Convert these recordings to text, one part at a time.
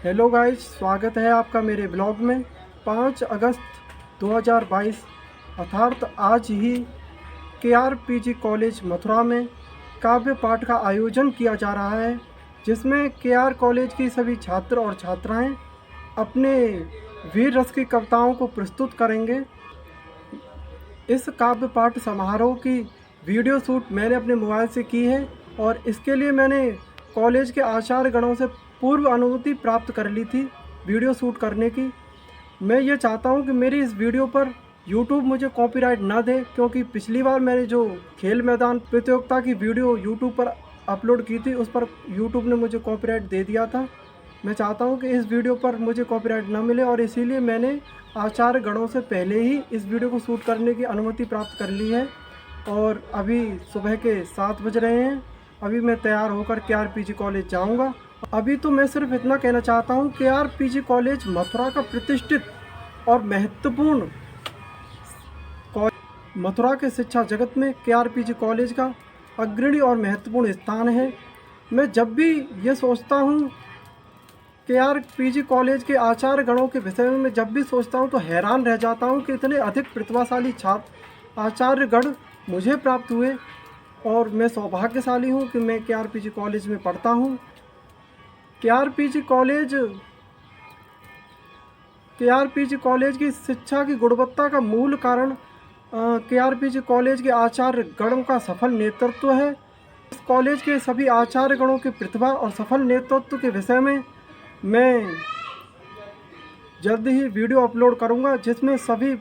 Hello guys, स्वागत है आपका मेरे ब्लॉग में। 5 अगस्त 2022 अर्थात आज ही KRPG कॉलेज मथुरा में काव्य पाठ का आयोजन किया जा रहा है, जिसमें KR कॉलेज की सभी छात्र और छात्राएं अपने वीर रस की कविताओं को प्रस्तुत करेंगे। इस काव्य पाठ समारोह की वीडियो शूट मैंने अपने मोबाइल से की है और इसके लिए मैंने कॉलेज के आचार्य गणों से पूर्व अनुमति प्राप्त कर ली थी वीडियो शूट करने की। मैं ये चाहता हूँ कि मेरी इस वीडियो पर YouTube मुझे कॉपीराइट ना दे, क्योंकि पिछली बार मैंने जो खेल मैदान प्रतियोगिता की वीडियो YouTube पर अपलोड की थी उस पर YouTube ने मुझे कॉपीराइट दे दिया था। मैं चाहता हूँ कि इस वीडियो पर मुझे कॉपीराइट ना मिले और इसीलिए मैंने आचार्य गणों से पहले ही इस वीडियो को शूट करने की अनुमति प्राप्त कर ली है। और अभी सुबह के 7 बज रहे हैं। अभी मैं तैयार होकर KRPG कॉलेज जाऊंगा। अभी तो मैं सिर्फ इतना कहना चाहता हूं, KRPG कॉलेज मथुरा का प्रतिष्ठित और महत्वपूर्ण मथुरा के शिक्षा जगत में KRPG कॉलेज का अग्रणी और महत्वपूर्ण स्थान है। मैं जब भी ये सोचता हूं KRPG कॉलेज के आचार्य गणों के विषय में मैं जब भी सोचता हूं तो हैरान रह जाता हूं कि इतने अधिक प्रतिभाशाली छात्र आचार्य गण मुझे प्राप्त हुए और मैं सौभाग्यशाली हूं कि मैं KRPG कॉलेज में पढ़ता हूं। KRPG कॉलेज की शिक्षा की गुणवत्ता का मूल कारण KRPG कॉलेज के आचार्य गणों का सफल नेतृत्व है। इस कॉलेज के सभी आचार्य गणों की प्रतिभा और सफल नेतृत्व के विषय में मैं जल्द ही वीडियो अपलोड करूंगा, जिसमें सभी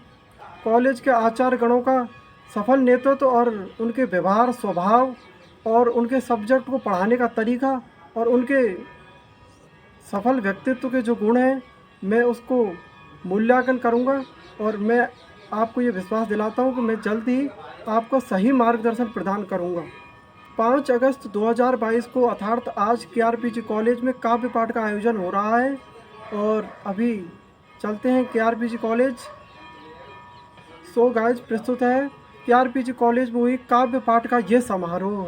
कॉलेज के आचार्य गणों का सफल नेतृत्व और उनके व्यवहार, स्वभाव और उनके सब्जेक्ट को पढ़ाने का तरीका और उनके सफल व्यक्तित्व के जो गुण हैं मैं उसको मूल्यांकन करूंगा। और मैं आपको ये विश्वास दिलाता हूं कि मैं जल्द ही आपको सही मार्गदर्शन प्रदान करूंगा। 5 अगस्त 2022 को अर्थात आज KRPG कॉलेज में काव्य पाठ का आयोजन हो रहा है और अभी चलते हैं KRPG कॉलेज। सो गाइज, प्रस्तुत है KRPG कॉलेज में हुई काव्य पाठ का ये समारोह।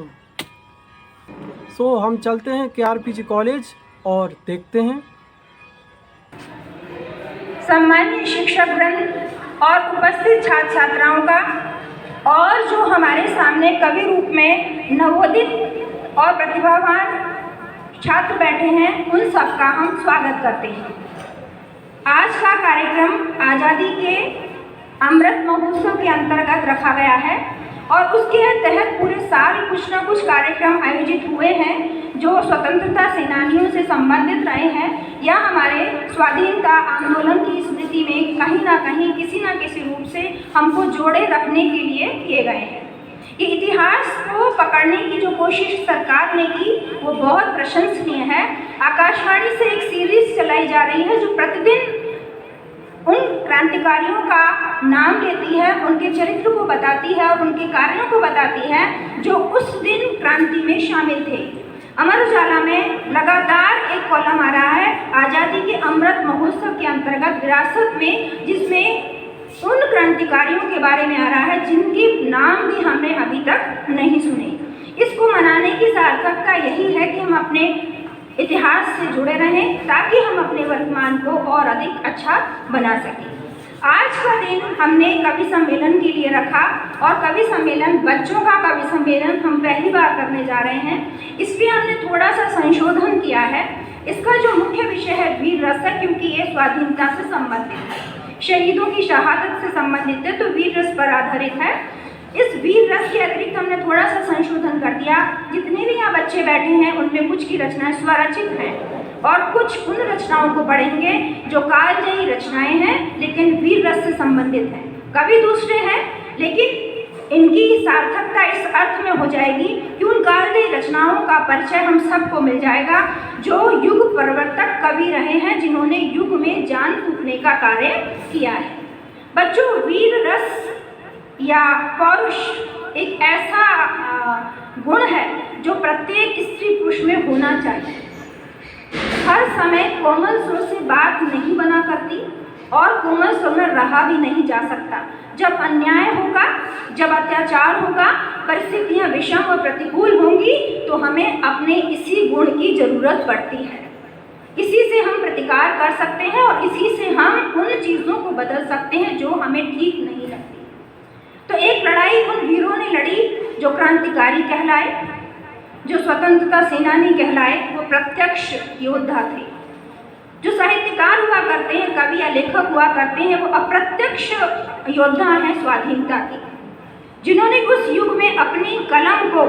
सो हम चलते हैं KRPG कॉलेज और देखते हैं। सम्मानित शिक्षकगण और उपस्थित छात्र छात्राओं का और जो हमारे सामने कवि रूप में नवोदित और प्रतिभावान छात्र बैठे हैं, उन सबका हम स्वागत करते हैं। आज का कार्यक्रम आज़ादी के अमृत महोत्सव के अंतर्गत रखा गया है और उसके तहत पूरे साल कुछ न कुछ कार्यक्रम आयोजित हुए हैं जो स्वतंत्रता सेनानियों से संबंधित रहे हैं या हमारे स्वाधीनता आंदोलन की स्मृति में कहीं ना कहीं किसी न किसी रूप से हमको जोड़े रखने के लिए किए गए हैं। ये इतिहास को पकड़ने की जो कोशिश सरकार ने की वो बहुत प्रशंसनीय है। आकाशवाणी से एक सीरीज चलाई जा रही है जो प्रतिदिन उन क्रांतिकारियों का नाम लेती है, उनके चरित्र को बताती है और उनके कार्यों को बताती है जो उस दिन क्रांति में शामिल थे। अमर उजाला में लगातार एक कॉलम आ रहा है आज़ादी के अमृत महोत्सव के अंतर्गत विरासत में, जिसमें उन क्रांतिकारियों के बारे में आ रहा है जिनके नाम भी हमने अभी तक नहीं सुने। इसको मनाने की सार्थकता यही है कि हम अपने इतिहास से जुड़े रहें ताकि हम अपने वर्तमान को और अधिक अच्छा बना सकें। आज का दिन हमने कवि सम्मेलन के लिए रखा और कवि सम्मेलन, बच्चों का कवि सम्मेलन हम पहली बार करने जा रहे हैं। इसलिए हमने थोड़ा सा संशोधन किया है। इसका जो मुख्य विषय है वीर रस है, क्योंकि ये स्वाधीनता से संबंधित है, शहीदों की शहादत से संबंधित है, तो वीर रस पर आधारित है। इस वीर रस के अतिरिक्त हमने थोड़ा सा संशोधन कर दिया। जितने भी यहाँ बच्चे बैठे हैं उनमें कुछ की रचनाएं स्वरचित हैं और कुछ उन रचनाओं को पढ़ेंगे जो कालजयी रचनाएं हैं लेकिन वीर रस से संबंधित हैं। कवि दूसरे हैं लेकिन इनकी सार्थकता इस अर्थ में हो जाएगी कि उन कालजयी रचनाओं का परिचय हम सबको मिल जाएगा जो युग परिवर्तक कवि रहे हैं, जिन्होंने युग में जान फूंकने का कार्य किया है। बच्चों, वीर रस या पौरुष एक ऐसा गुण है जो प्रत्येक स्त्री पुरुष में होना चाहिए। हर समय कोमल स्वर से बात नहीं बना करती और कोमल स्वर में रहा भी नहीं जा सकता। जब अन्याय होगा, जब अत्याचार होगा, परिस्थितियां विषम और प्रतिकूल होंगी तो हमें अपने इसी गुण की जरूरत पड़ती है। इसी से हम प्रतिकार कर सकते हैं और इसी से हम उन चीज़ों को बदल सकते हैं जो हमें ठीक नहीं लगती। तो एक लड़ाई उन वीरों ने लड़ी जो क्रांतिकारी कहलाए, जो स्वतंत्रता सेनानी कहलाए, वो प्रत्यक्ष योद्धा थे। जो साहित्यकार हुआ करते हैं, कवि या लेखक हुआ करते हैं, वो अप्रत्यक्ष योद्धा हैं स्वाधीनता के, जिन्होंने उस युग में अपनी कलम को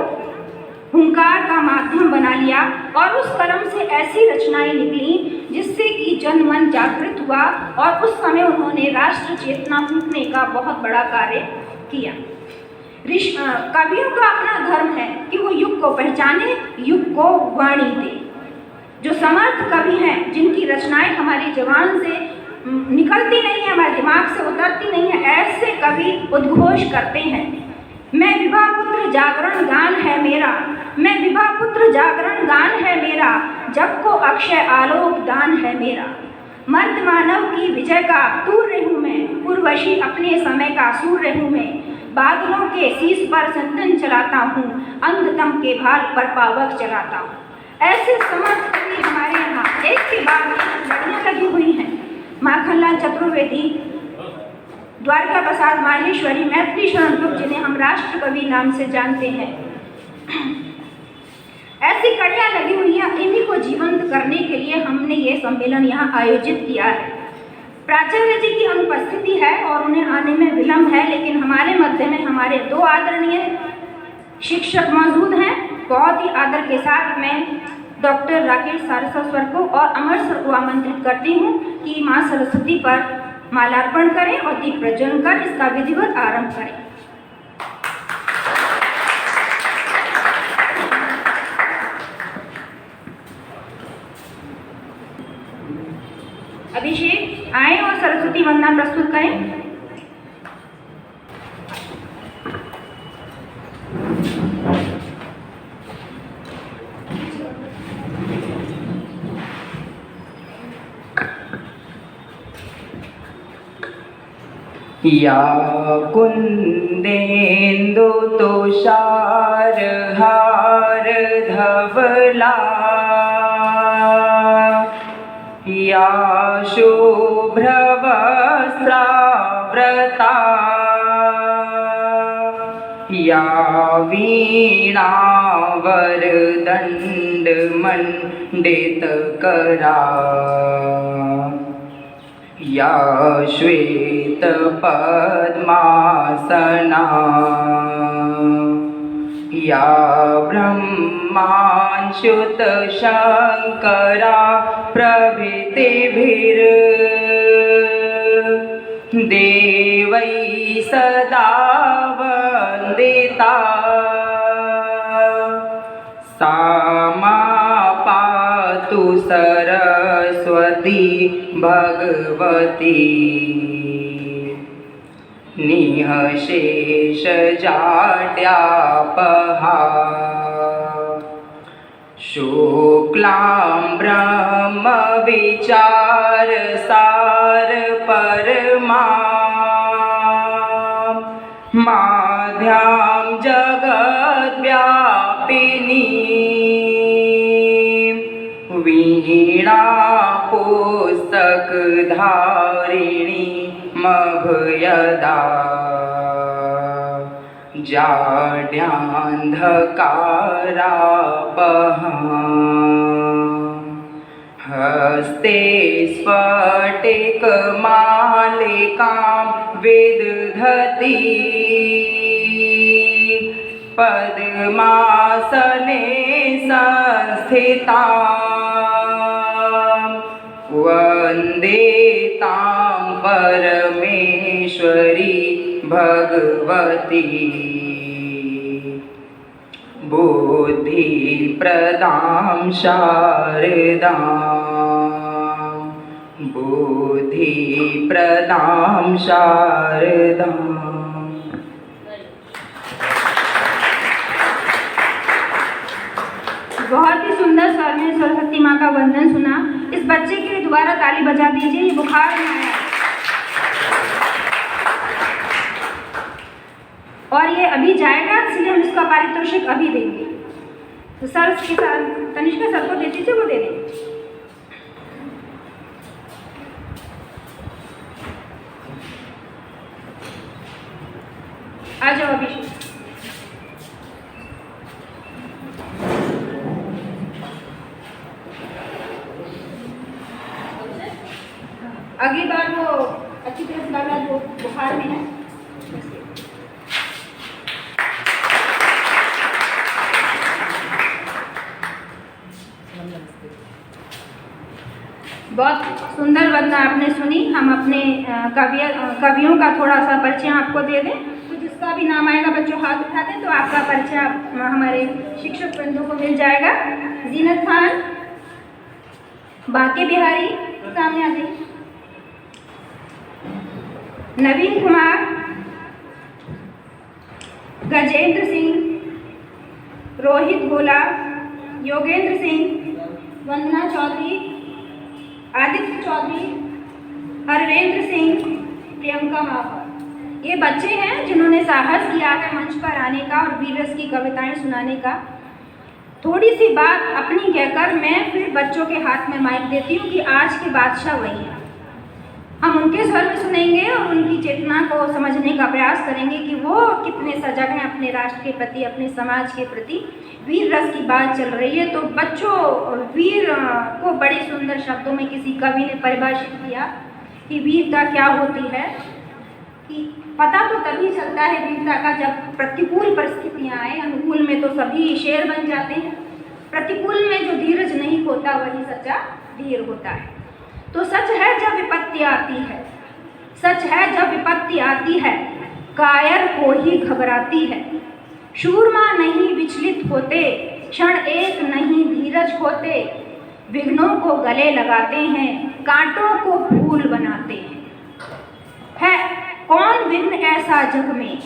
हुंकार का माध्यम बना लिया और उस कलम से ऐसी रचनाएं निकली जिससे कि जनमन जागृत हुआ और उस समय उन्होंने राष्ट्र चेतना फूंकने का बहुत बड़ा कार्य किया। कवियों का अपना धर्म है कि वो युग को पहचाने, युग को वाणी दे। जो समर्थ कवि हैं, जिनकी रचनाएं हमारी जुबान से निकलती नहीं है, हमारे दिमाग से उतरती नहीं है, ऐसे कवि उद्घोष करते हैं, मैं विभा पुत्र जागरण गान है मेरा, मैं विभा पुत्र जागरण गान है मेरा, जग को अक्षय आलोक दान है मेरा। मर्द मानव की विजय का तूर्य हूँ मैं, उर्वशी अपने समय का सूर्य हूँ मैं, बादलों के शीश पर संतन चलाता हूँ, अंधतम के भाल पर पावक चलाता हूँ। ऐसे समर्थ कवि हमारे यहाँ एक के बाद एक लड़ियाँ लगी हुई हैं। माखनलाल चतुर्वेदी, द्वारका प्रसाद माहेश्वरी, मैथिली शरण गुप्त, जिन्हें हम राष्ट्र कवि नाम से जानते हैं, ऐसी कड़ियाँ लगी हुई हैं। इन्हीं को जीवंत करने के लिए हमने ये सम्मेलन यहाँ आयोजित किया है। प्राचार्य जी की अनुपस्थिति है और उन्हें आने में विलम्ब है, लेकिन हमारे मध्य में हमारे दो आदरणीय शिक्षक मौजूद हैं। बहुत ही आदर के साथ मैं डॉक्टर राकेश सारस्वत सर को और अमर सर को आमंत्रित करती हूँ कि माँ सरस्वती पर मालार्पण करें और दीप प्रज्वलन कर इसका विधिवत आरंभ करें। अभिषेक आए और सरस्वती वंदना प्रस्तुत करें। या कुंदेन्दु तुषार हार धवला, या शुभ्रवस्त्रावृता, या वीणावरदण्डमण्डितकरा, या श्वेतपद्मासना, या ब्रह्माच्युतशङ्करा प्रभृतिभिर्देवैः सदा वन्दिता, सा मा पातु सरस्वती भगवती, निःशेषजाड्यापहा, शुक्लां ब्रह्मविचारसार परमां, माध्यां जगद्व्यापिनी, वीणा पुस्तकधारिणी मभयदा, जाड्यान्धकारापहा, हस्ते स्फटिकमालिकां विदधती, पद्मासने संस्थितां, वन्दे तां परमेश्वरी भगवती, बुद्धिप्रदां शारदां, बुद्धिप्रदां शारदां। बहुत ही सुंदर स्वर में सरस्वती माँ का वंदन सुना। इस बच्चे के लिए दोबारा ताली बजा दीजिए, ये बुखार में आया और ये अभी जाएगा, इसलिए हम इसका पारितोषिक अभी देंगे। तो सर के साथ तनिष्का सर को दे दीजिए, वो दे देंगे। आ जाओ अभिषेक। अगली बार वो अच्छी तरह से लग रहा है, वो बुखार में है। बहुत सुंदर वंदना आपने सुनी। हम अपने कवियों का थोड़ा सा परिचय आपको दे दें, तो जिसका भी नाम आएगा बच्चों हाथ उठा दें, तो आपका परिचय हमारे शिक्षक वृंदों को मिल जाएगा। जीनत खान, बाके बिहारी, सामने आ जाइए। नवीन कुमार, गजेंद्र सिंह, रोहित भोला, योगेंद्र सिंह, वंदना चौधरी, आदित्य चौधरी, हरवेंद्र सिंह, प्रियंका माफर। ये बच्चे हैं जिन्होंने साहस किया है मंच पर आने का और वीर रस की कविताएं सुनाने का। थोड़ी सी बात अपनी कहकर मैं फिर बच्चों के हाथ में माइक देती हूँ कि आज के बादशाह वही है। हम उनके स्वर में सुनेंगे और उनकी चेतना को समझने का प्रयास करेंगे कि वो कितने सजग हैं अपने राष्ट्र के प्रति, अपने समाज के प्रति। वीर रस की बात चल रही है, तो बच्चों, वीर को बड़े सुंदर शब्दों में किसी कवि ने परिभाषित किया कि वीरता क्या होती है। कि पता तो तभी चलता है वीरता का जब प्रतिकूल परिस्थितियाँ आए। अनुकूल में तो सभी शेर बन जाते हैं, प्रतिकूल में जो धीरज नहीं होता वही सच्चा वीर होता है। तो सच है जब विपत्ति आती है, सच है जब विपत्ति आती है, कायर को ही घबराती है। शूरमा नहीं विचलित होते, क्षण एक नहीं धीरज खोते। विघ्नों को गले लगाते हैं, कांटों को फूल बनाते हैं। है कौन विघ्न ऐसा जग में,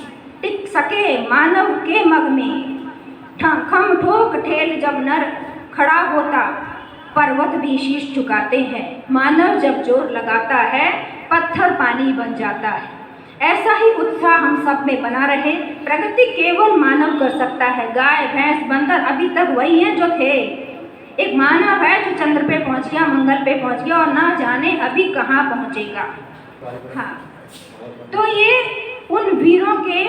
टिक सके मानव के मग में। खम ठोक ठेल जब नर खड़ा होता, पर्वत भी शीश झुकाते हैं। मानव जब जोर लगाता है, पत्थर पानी बन जाता है। ऐसा ही उत्साह हम सब में बना रहे। प्रगति केवल मानव कर सकता है। गाय भैंस बंदर अभी तक वही हैं जो थे। एक मानव है जो चंद्र पे पहुंच गया, मंगल पे पहुंच गया और ना जाने अभी कहाँ पहुंचेगा। हाँ, तो ये उन वीरों के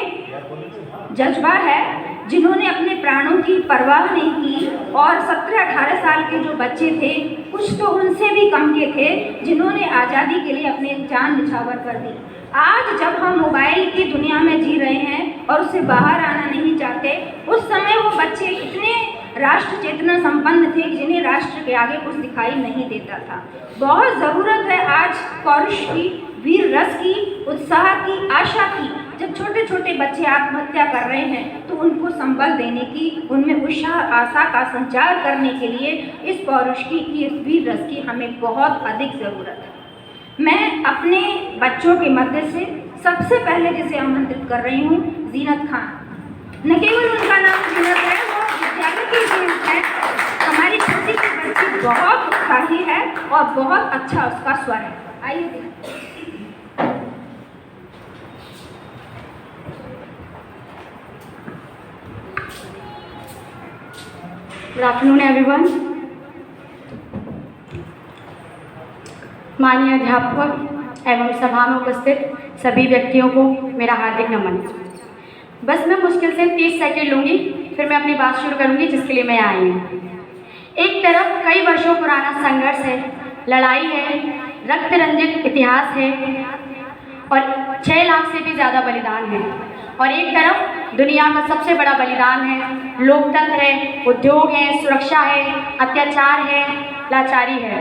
जज्बा है जिन्होंने अपने प्राणों की परवाह नहीं की। और 17-18 साल के जो बच्चे थे, कुछ तो उनसे भी कम के थे, जिन्होंने आज़ादी के लिए अपने जान निछावर कर दी। आज जब हम मोबाइल की दुनिया में जी रहे हैं और उससे बाहर आना नहीं चाहते, उस समय वो बच्चे इतने राष्ट्र चेतना संपन्न थे जिन्हें राष्ट्र के आगे कुछ दिखाई नहीं देता था। बहुत ज़रूरत है आज पौरुष की, वीर रस की, उत्साह की, आशा की। जब छोटे छोटे बच्चे आत्महत्या कर रहे हैं तो उनको संबल देने की, उनमें उत्साह आशा का संचार करने के लिए इस पौरुष की, इस वीर रस की हमें बहुत अधिक ज़रूरत है। मैं अपने बच्चों के मध्य से सबसे पहले जिसे आमंत्रित कर रही हूँ, जीनत खान। न केवल उनका नाम जीनत है, वो विद्यालय की जीनत है। हमारी छोटी सी बच्ची बहुत उत्साही है और बहुत अच्छा उसका स्वर है। आइए जीनत। Good afternoon everyone. माननीय अध्यापक एवं सभा में उपस्थित सभी व्यक्तियों को मेरा हार्दिक नमन। बस मैं मुश्किल से 30 सेकंड लूँगी, फिर मैं अपनी बात शुरू करूँगी जिसके लिए मैं आई हूँ। एक तरफ कई वर्षों पुराना संघर्ष है, लड़ाई है, रक्त रंजित इतिहास है और 6 लाख से भी ज़्यादा बलिदान है। और एक तरफ दुनिया का सबसे बड़ा बलिदान है, लोकतंत्र है, उद्योग है, सुरक्षा है, अत्याचार है, लाचारी है।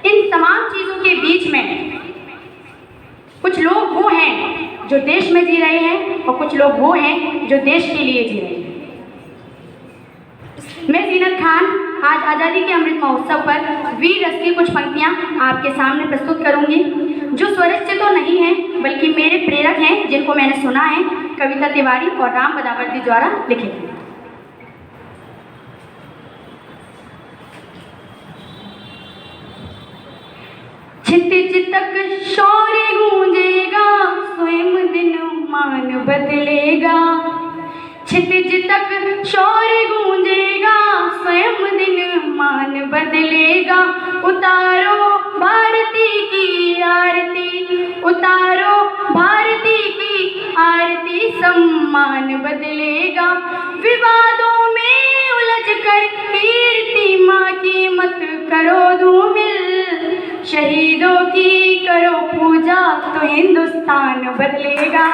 इन तमाम चीज़ों के बीच में कुछ लोग वो हैं जो देश में जी रहे हैं और कुछ लोग वो हैं जो देश के लिए जी रहे हैं। मैं जीनत खान आज आज़ादी के अमृत महोत्सव पर वीर रस की कुछ पंक्तियाँ आपके सामने प्रस्तुत करूँगी, जो स्वरचित तो नहीं हैं बल्कि मेरे प्रेरक हैं, जिनको मैंने सुना है कविता तिवारी और राम बदावर्ती द्वारा लिखे हैं। क्षितिज तक शौर्य गूंजेगा, स्वयं दिन मान बदलेगा। क्षितिज तक शौर्य गूंजेगा, स्वयं दिन मान बदलेगा। उतारो भारती की आरती, उतारो भारती की आरती, सम्मान बदलेगा। विवादों में उलझ कर कीर्ति माँ की मत करो धूमिल, शहीदों की करो पूजा तो हिंदुस्तान बदलेगा।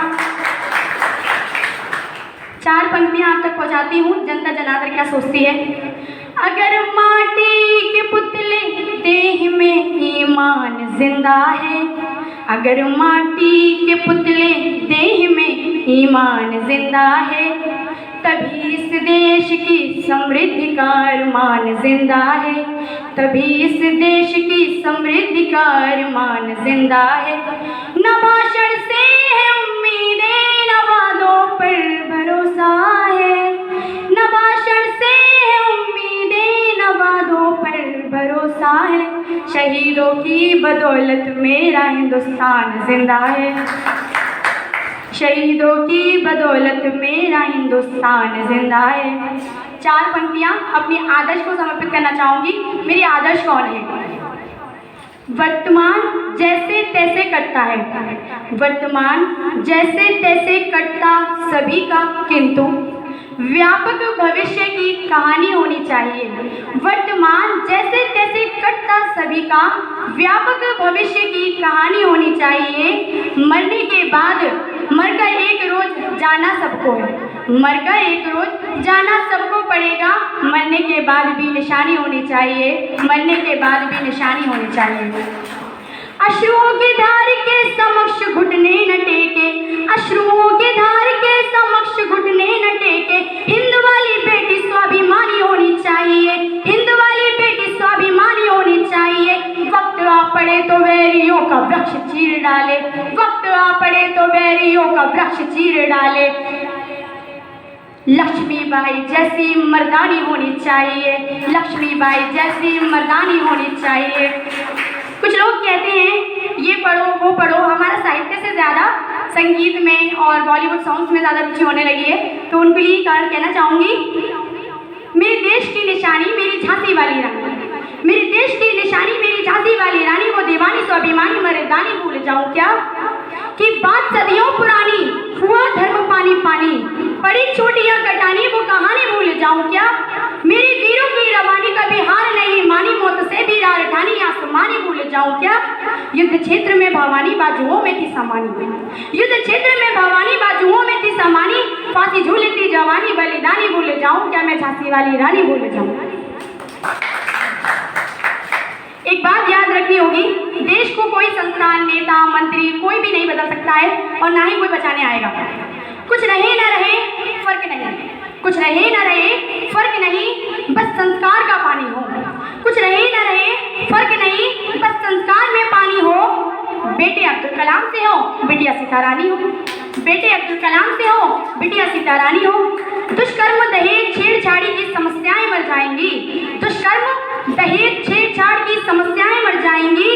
4 पंक्तियां आप तक पहुंचाती हूँ। जनता जनार्दन क्या सोचती है। अगर माटी के पुतले देह में ईमान जिंदा है, अगर माटी के पुतले देह में ईमान जिंदा है, तभी इस देश की समृद्धि का अरमान जिंदा है, तभी इस देश की समृद्धि का अरमान जिंदा है। न भाषण से है उम्मीदें, न वादों पर भरोसा है, न भाषण से है उम्मीदें, न वादों पर भरोसा है। शहीदों की बदौलत मेरा हिंदुस्तान जिंदा है, शहीदों की बदौलत मेरा हिंदुस्तान जिंदा है। 4 पंक्तियां अपने आदर्श को समर्पित करना चाहूंगी। मेरी आदर्श कौन है। वर्तमान जैसे तैसे कटता है, वर्तमान जैसे तैसे कटता सभी का, किंतु व्यापक भविष्य की कहानी होनी चाहिए। वर्तमान जैसे तैसे कटता सभी का, व्यापक भविष्य की कहानी होनी चाहिए। मरने के बाद मरकर एक रोज जाना सबको है, मरकर एक रोज जाना सबको पड़ेगा। मरने के बाद भी निशानी होनी चाहिए, मरने के बाद भी निशानी होनी चाहिए। अश्रुओं की धार के समक्ष घुटने न टेके, अश्रुओं की धार के समक्ष घुटने न टेके। हिंद वाली बेटी स्वाभिमानी होनी चाहिए, हिंद वाली बेटी स्वाभिमानी होनी चाहिए। वक्त आ पड़े तो बैरियों का वृक्ष चीर डाले, वक्त आ पड़े तो बैरियों का वृक्ष चीर डाले। लक्ष्मीबाई जैसी मर्दानी होनी चाहिए, लक्ष्मीबाई जैसी मर्दानी होनी चाहिए। कुछ लोग कहते हैं ये पढ़ो वो पढ़ो, हमारा साहित्य से ज़्यादा संगीत में और बॉलीवुड सॉन्ग्स में ज़्यादा रुचि होने लगी है, तो उनके लिए कारण कहना चाहूँगी। मेरे देश की निशानी मेरी झांसी वाली रानी, मेरे देश की निशानी मेरी झांसी वाली रानी, वो दीवानी स्वाभिमानी मर्दानी भूल जाऊँ क्या। कि बात सदियों पुरानी हुआ धर्म पानी पानी, पड़ी छोटियाँ कटानी वो कहानी भूल जाऊँ क्या। मेरे वीरों की रवानी कभी हार नहीं मानी, मौत से भी राजधानी आसमानी भूल जाऊँ क्या। युद्ध क्षेत्र में भवानी बाजुओं में थी समानी, युद्ध क्षेत्र में भवानी बाजुओं में थी समानी। फांसी झूलती जवानी बलिदानी भूल जाऊँ क्या, मैं झांसी वाली रानी भूल जाऊँ। एक बात याद रखनी होगी, देश को कोई संस्थान नेता मंत्री कोई भी नहीं बदल सकता है और ना ही कोई बचाने आएगा। कुछ रहे ना रहे फर्क नहीं, कुछ रहे ना रहे फर्क नहीं, बस संस्कार का पानी हो। कुछ रहे ना रहे फर्क नहीं, बस संस्कार में पानी हो। बेटे अब्दुल कलाम से हो बिटिया सीता रानी हो, बेटे अब्दुल कलाम से हो बिटिया सीता रानी हो। दुष्कर्म दहेज छेड़छाड़ी की समस्याएं मर जाएंगी, दुष्कर्म दहेज छेड़छाड़ की समस्याएं मर जाएंगी।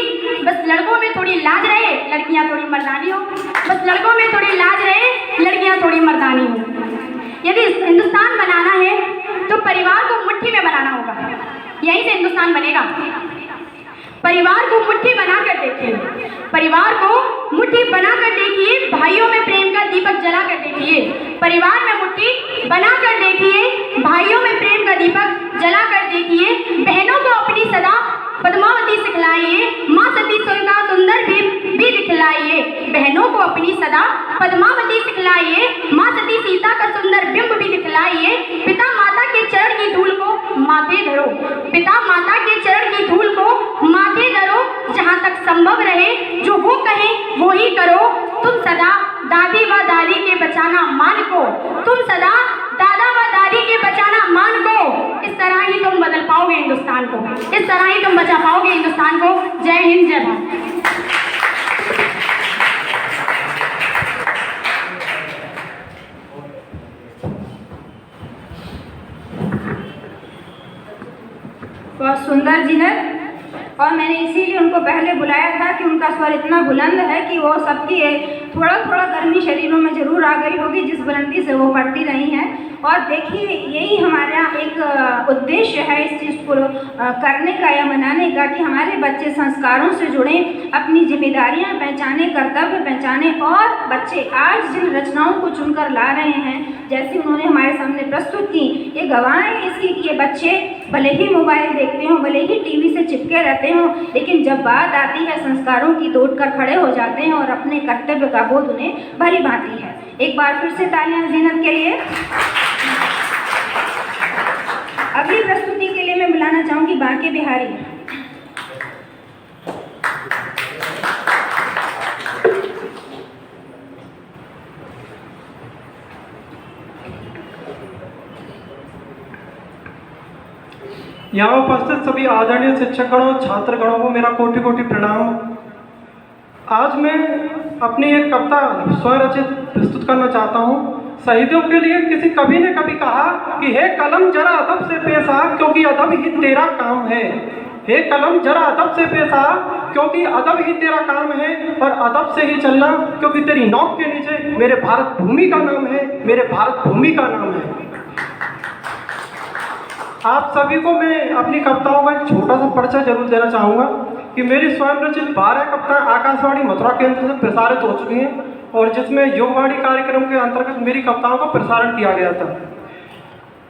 बस लड़कों में थोड़ी लाज रहे, लड़कियां थोड़ी मर्दानी हो, बस लड़कों में थोड़ी लाज रहे, लड़कियां थोड़ी मर्दानी हो। यदि हिंदुस्तान बनाना है तो परिवार को मुट्ठी में बनाना होगा, यहीं से हिंदुस्तान बनेगा। परिवार को मुट्ठी बनाकर देखिए, परिवार को मुट्ठी बनाकर देखिए, भाइयों में प्रेम का दीपक जलाकर देखिए। परिवार में मुट्ठी बनाकर देखिए, भाइयों में प्रेम का दीपक जलाकर देखिए। बहनों को अपनी सदा पद्मावती सिखलाइए, माँ सती का सुंदर भी दिखलाइए। बहनों को अपनी सदा पद्मावती सिखलाइए, माँ सती सीता का सुंदर बिंब भी दिखलाइए। पिता माता के चरण की धूल को माथे धरो, पिता माता के चरण की धूल को माथे धरो। जहाँ तक संभव रहे जो वो कहे वो ही करो। तुम सदा दादी व दादी के बचाना मान को, तुम सदा दादा व दादी के बचाना मान को। इस तरह ही तुम बदल पाओगे हिंदुस्तान को, इस तरह ही तुम बचा पाओगे हिंदुस्तान को। जय हिंद, जय भारत। बहुत सुंदर जी है और मैंने इसीलिए उनको पहले बुलाया था कि उनका स्वर इतना बुलंद है कि वो सबकी थोड़ा थोड़ा गर्मी शरीरों में ज़रूर आ गई होगी जिस बुलंदी से वो पढ़ती रही हैं। और देखिए यही हमारा एक उद्देश्य है इस चीज़ को करने का या मनाने का कि हमारे बच्चे संस्कारों से जुड़ें, अपनी जिम्मेदारियां पहचाने, कर्तव्य पहचाने। और बच्चे आज जिन रचनाओं को चुनकर ला रहे हैं, जैसे उन्होंने हमारे सामने प्रस्तुत की, ये गवाहें इसकी कि ये बच्चे भले ही मोबाइल देखते हों, भले ही टीवी से चिपके रहते हों, लेकिन जब बात आती है संस्कारों की तोड़ कर खड़े हो जाते हैं और अपने कर्तव्य का बोध उन्हें भली भांति है। एक बार फिर से तालियां जीनत के लिए। अगली प्रस्तुति के लिए मैं बुलाना चाहूंगी बांके बिहारी। यहाँ उपस्थित सभी आदरणीय शिक्षकगणों, छात्रगणों को मेरा कोटि कोटि प्रणाम। आज मैं अपनी एक कविता स्वयं रचित प्रस्तुत करना चाहता हूँ। शहीदों के लिए किसी कवि ने कभी कहा कि हे कलम जरा अदब से पेश आ, क्योंकि अदब ही तेरा काम है। हे कलम जरा अदब से पेश आ, क्योंकि अदब ही तेरा काम है, और अदब से ही चलना, क्योंकि तेरी नोक के नीचे मेरे भारत भूमि का नाम है, मेरे भारत भूमि का नाम है। आप सभी को मैं अपनी कविताओं का एक छोटा सा परिचय जरूर देना चाहूँगा कि मेरी स्वयं रचित 12 कविताएं आकाशवाणी मथुरा केंद्र से प्रसारित हो चुकी हैं, और जिसमें युगवाणी कार्यक्रम के अंतर्गत मेरी कविताओं का प्रसारण किया गया था।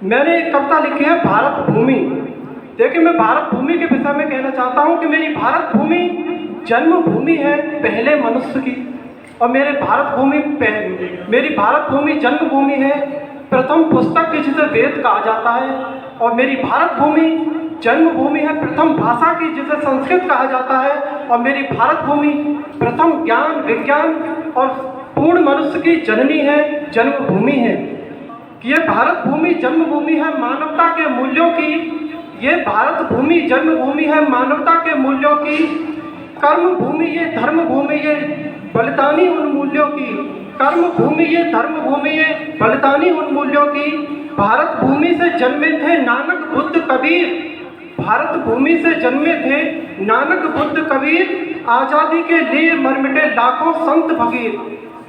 मैंने एक कविता लिखी है भारत भूमि। देखिए, मैं भारत भूमि के विषय में कहना चाहता हूँ कि मेरी भारत भूमि जन्मभूमि है पहले मनुष्य की, और मेरी भारत भूमि जन्मभूमि है प्रथम पुस्तक की जिसे वेद कहा जाता है, और मेरी भारत भूमि जन्मभूमि है प्रथम भाषा की जिसे संस्कृत कहा जाता है, और मेरी भारत भूमि प्रथम ज्ञान, विज्ञान और पूर्ण मनुष्य की जननी है, जन्मभूमि है। कि ये भारत भूमि जन्मभूमि है मानवता के मूल्यों की, ये भारत भूमि जन्मभूमि है मानवता के मूल्यों की, कर्म भूमि ये धर्म भूमि ये बलिदानी उन मूल्यों की, कर्म भूमि ये धर्म भूमि ये बलिदानी उन मूल्यों की। भारत भूमि से जन्मे थे नानक बुद्ध कबीर, भारत भूमि से जन्मे थे नानक बुद्ध कबीर, आज़ादी के लिए मरमिटे लाखों संत फकीर,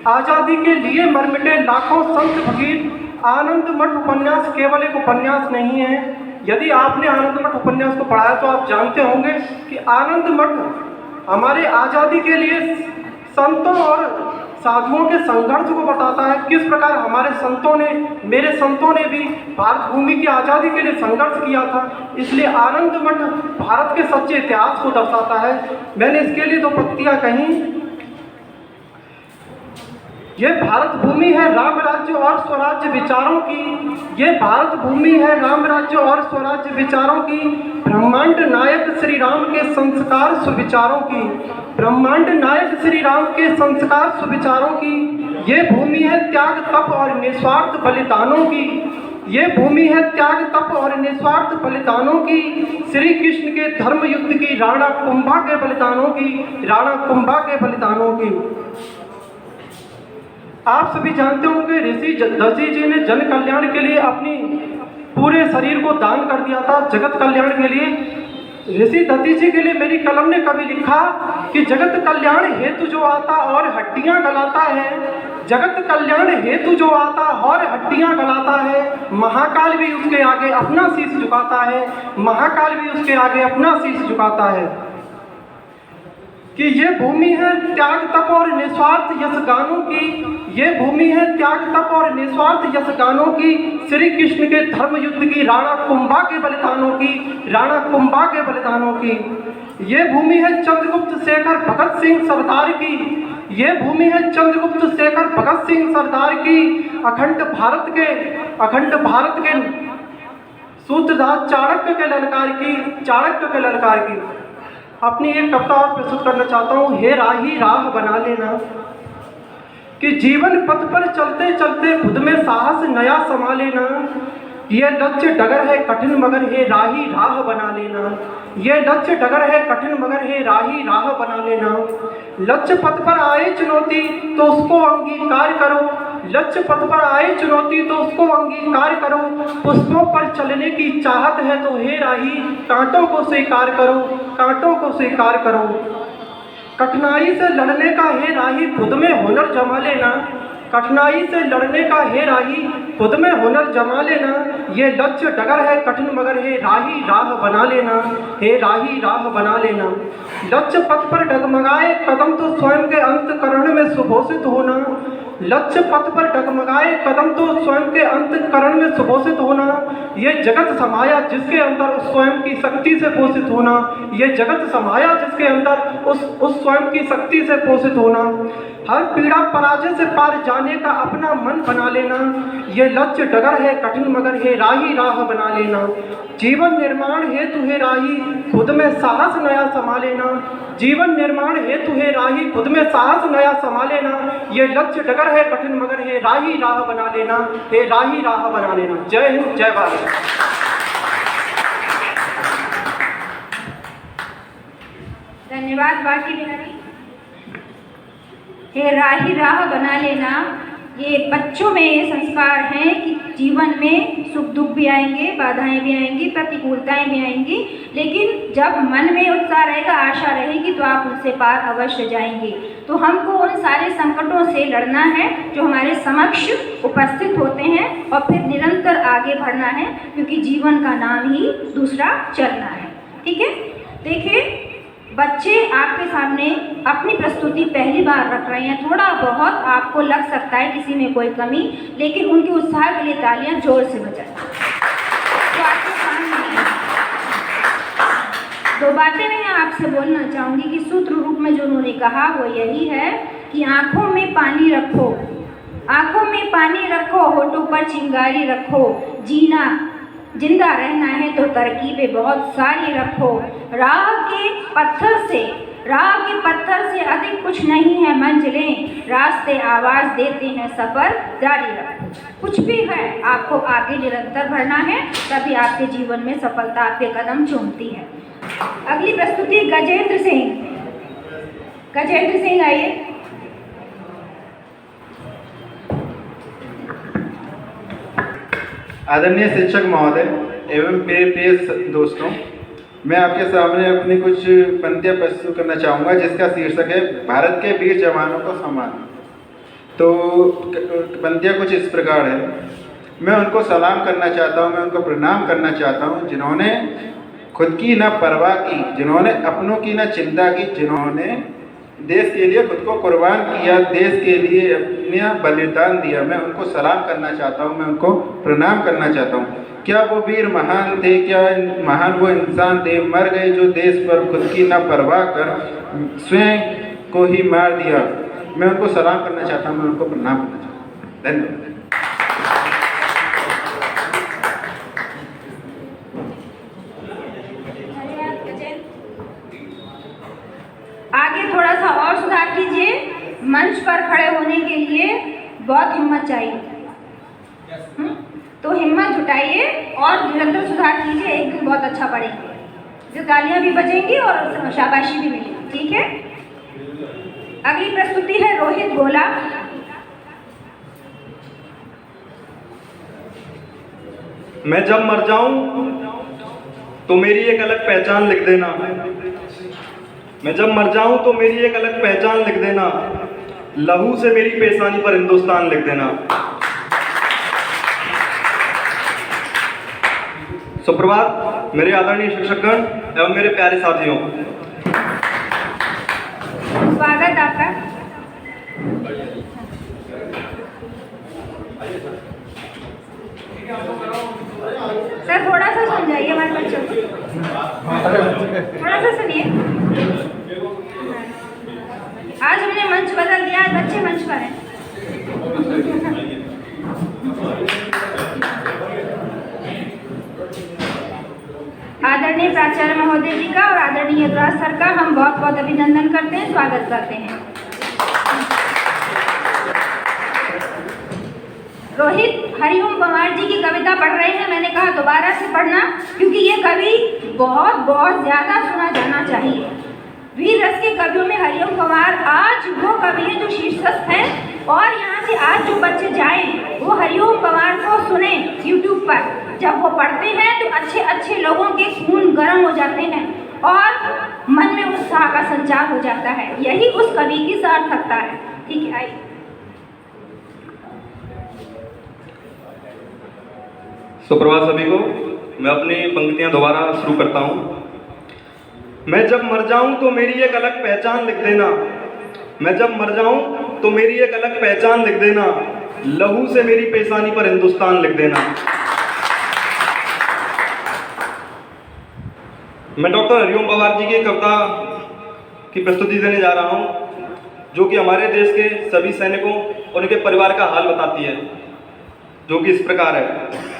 आज़ादी के लिए मरमिटे लाखों संत फकीर। आनंद मठ उपन्यास केवल एक उपन्यास नहीं है। यदि आपने आनंद मठ उपन्यास को पढ़ा है तो आप जानते होंगे कि आनंद मठ हमारे आज़ादी के लिए संतों और साधुओं के संघर्ष को बताता है, किस प्रकार हमारे संतों ने, मेरे संतों ने भी भारत भूमि की आज़ादी के लिए संघर्ष किया था। इसलिए आनंद मठ भारत के सच्चे इतिहास को दर्शाता है। मैंने इसके लिए 2 पंक्तियां कहीं। ये भारत भूमि है राम राज्य और स्वराज्य विचारों की, ये भारत भूमि है राम राज्य और स्वराज्य विचारों की, ब्रह्मांड नायक श्री राम के संस्कार सुविचारों की, ब्रह्मांड नायक श्री राम के संस्कार सुविचारों की। ये भूमि है त्याग तप और निस्वार्थ बलिदानों की, ये भूमि है त्याग तप और निस्वार्थ बलिदानों की, श्री कृष्ण के धर्म युद्ध की, राणा कुंभा के बलिदानों की, राणा कुंभा के बलिदानों की। आप सभी जानते होंगे ऋषि दशी जी ने जन कल्याण के लिए अपनी पूरे शरीर को दान कर दिया था, जगत कल्याण के लिए। ऋषि दशी जी के लिए मेरी कलम ने कभी लिखा कि जगत कल्याण हेतु जो आता और हड्डियां गलाता है, जगत कल्याण हेतु जो आता और हड्डियां गलाता है, महाकाल भी उसके आगे अपना शीश झुकाता है, महाकाल भी उसके आगे अपना शीश झुकाता है। कि ये भूमि है त्याग तप और निस्वार्थ यश गानों की, ये भूमि है त्याग तप और निस्वार्थ यश गानों की, श्री कृष्ण के धर्म युद्ध की, राणा कुंभा के बलिदानों की, राणा कुंभा के बलिदानों की। ये भूमि है चंद्रगुप्त शेखर भगत सिंह सरदार की, ये भूमि है चंद्रगुप्त शेखर भगत सिंह सरदार की, अखंड भारत के सूत्रधार चाणक्य के ललकार की, चाणक्य के ललकार की। अपनी एक कविता और प्रस्तुत करना चाहता हूँ। हे राही राह बना लेना, कि जीवन पथ पर चलते चलते खुद में साहस नया समा लेना, ये लक्ष्य डगर है कठिन मगर हे राही राह बना लेना, ये लक्ष्य डगर है कठिन मगर हे राही राह बना लेना। लक्ष्य पथ पर आए चुनौती तो उसको अंगीकार करो, लक्ष्य पथ पर आए चुनौती तो उसको अंगीकार करो, पुष्पों पर चलने की चाहत है तो हे राही कांटों को स्वीकार करो, कांटों को स्वीकार करो। कठिनाई से लड़ने का हे राही खुद में हुनर जमा लेना। कठिनाई से लड़ने का हे राही खुद में हुनर जमा लेना। ये लक्ष्य डगर है कठिन मगर हे राही राह बना लेना। हे राही राह बना लेना। लक्ष्य पथ पर डगमगाए कदम तो स्वयं के अंतकरण में सुघोषित होना। लक्ष्य पथ पर डगमगाए कदम तो स्वयं के अंतकरण में सुघोषित होना। ये जगत समाया जिसके अंदर उस स्वयं की शक्ति से पोषित होना। ये जगत समाया जिसके अंदर उस स्वयं की शक्ति से पोषित होना। हर पीड़ा पराजय से पार जाने का अपना मन बना लेना। ये लक्ष्य डगर है कठिन मगर हे राही राह बना लेना। जीवन निर्माण हेतु हे राही खुद में साहस नया समा लेना। जीवन निर्माण हेतु हे राही खुद में साहस नया समा लेना। ये लक्ष्य डगर है कठिन मगर हे राही राह बना लेना। हे राही राह बना लेना। जय हिंद, जय भारत। धन्यवाद बाकी बिहारी। हे राही राह बना लेना, ये बच्चों में ये संस्कार हैं कि जीवन में सुख दुख भी आएंगे, बाधाएं भी आएंगी, प्रतिकूलताएं भी आएंगी, लेकिन जब मन में उत्साह रहेगा, आशा रहेगी तो आप उनसे पार अवश्य जाएंगे। तो हमको उन सारे संकटों से लड़ना है जो हमारे समक्ष उपस्थित होते हैं और फिर निरंतर आगे बढ़ना है, क्योंकि जीवन का नाम ही दूसरा चलना है। ठीक है, देखिए बच्चे आपके सामने अपनी प्रस्तुति पहली बार रख रहे हैं। थोड़ा बहुत आपको लग सकता है किसी में कोई कमी, लेकिन उनके उत्साह के लिए तालियां जोर से बजाएं। तो आपके सामने दो बातें मैं आपसे बोलना चाहूँगी कि सूत्र रूप में जो उन्होंने कहा वो यही है कि आँखों में पानी रखो, आँखों में पानी रखो, होठों पर चिंगारी रखो, जीना जिंदा रहना है तो तरकीबें बहुत सारी रखो। राह के पत्थर से अधिक कुछ नहीं है मंजिलें, रास्ते आवाज़ देते हैं सफ़र जारी रखो। कुछ भी है आपको आगे निरंतर बढ़ना है, तभी आपके जीवन में सफलता आपके कदम चूमती है। अगली प्रस्तुति गजेंद्र सिंह आइए। आदरणीय शिक्षक महोदय एवं मेरे प्रिय दोस्तों, मैं आपके सामने अपनी कुछ पंक्तियाँ प्रस्तुत करना चाहूँगा जिसका शीर्षक है भारत के वीर जवानों को सम्मान। तो पंक्तियाँ कुछ इस प्रकार है। मैं उनको सलाम करना चाहता हूँ, मैं उनको प्रणाम करना चाहता हूँ जिन्होंने खुद की न परवाह की, जिन्होंने अपनों की न चिंता की, जिन्होंने देश के लिए खुद को कुर्बान किया, देश के लिए अपना बलिदान दिया। मैं उनको सलाम करना चाहता हूँ, मैं उनको प्रणाम करना चाहता हूँ। क्या वो वीर महान थे, क्या महान वो इंसान थे, मर गए जो देश पर खुद की न परवाह कर स्वयं को ही मार दिया। मैं उनको सलाम करना चाहता हूँ, मैं उनको प्रणाम करना चाहता हूँ। धन्यवाद। आगे थोड़ा सा और सुधार कीजिए। मंच पर खड़े होने के लिए बहुत हिम्मत चाहिए। तो हिम्मत जुटाइए और निरंतर सुधार कीजिए, एक दिन बहुत अच्छा पढ़ेंगे। जो तालियां भी बजेंगी और शाबाशी भी मिलेगी। ठीक है, अगली प्रस्तुति है रोहित गोला। मैं जब मर जाऊं तो मेरी एक अलग पहचान लिख देना। मैं जब मर जाऊं तो मेरी एक अलग पहचान लिख देना। लहू से मेरी पेशानी पर हिंदुस्तान लिख देना। सुप्रभात मेरे आदरणीय शिक्षकगण एवं मेरे प्यारे साथियों। स्वागत आपका। सर थोड़ा सा समझाइए हमारे बच्चों को, थोड़ा सा सुनिए। आज हमने मंच बदल दिया, आज बच्चे मंच पर हैं। आदरणीय प्राचार्य महोदय जी का और आदरणीय यदुराज सर का हम बहुत बहुत अभिनंदन करते हैं, स्वागत करते हैं। रोहित हरिओम पवार जी की कविता पढ़ रहे हैं। मैंने कहा दोबारा से पढ़ना, क्योंकि ये कवि बहुत बहुत ज़्यादा सुना जाना चाहिए। वीर रस के कवियों में हरिओम पवार आज वो कवि हैं जो शीर्षस्थ हैं, और यहाँ से आज जो बच्चे जाएं वो हरिओम पवार को सुने यूट्यूब पर। जब वो पढ़ते हैं तो अच्छे अच्छे लोगों के खून गर्म हो जाते हैं और मन में संचार हो जाता है। यही उस कवि की सार्थकता है। ठीक है, आइए। सुप्रभात सभी को। मैं अपनी पंक्तियां दोबारा शुरू करता हूँ। मैं जब मर जाऊं तो मेरी एक अलग पहचान लिख देना। मैं जब मर जाऊं तो मेरी एक अलग पहचान लिख देना। लहू से मेरी पेशानी पर हिंदुस्तान लिख देना। मैं डॉक्टर हरिओम पवार जी की कविता की प्रस्तुति देने जा रहा हूँ, जो कि हमारे देश के सभी सैनिकों और उनके परिवार का हाल बताती है, जो कि इस प्रकार है।